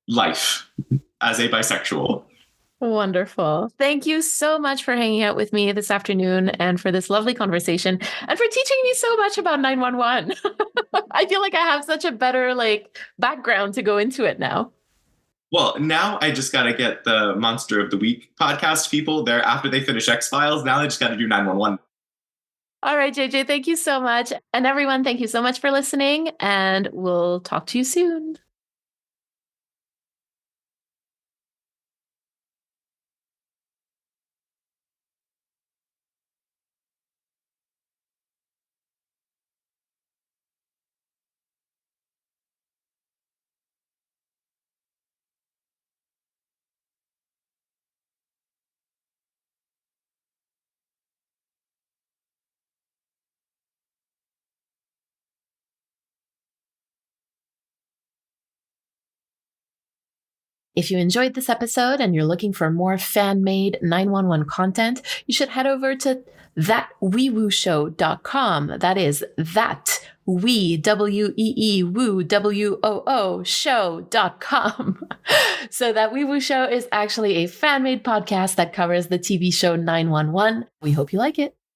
life as a bisexual. Wonderful. Thank you so much for hanging out with me this afternoon and for this lovely conversation and for teaching me so much about 911. I feel like I have such a better background to go into it now. Well, now I just got to get the Monster of the Week podcast people there after they finish X-Files. Now they just got to do 911. All right, JJ, thank you so much. And everyone, thank you so much for listening, and we'll talk to you soon. If you enjoyed this episode and you're looking for more fan-made 911 content, you should head over to thatweewooshow.com. That is that we, W-E-E, woo, W-O-O, show.com. So That Wee Woo Show is actually a fan-made podcast that covers the TV show 911. We hope you like it.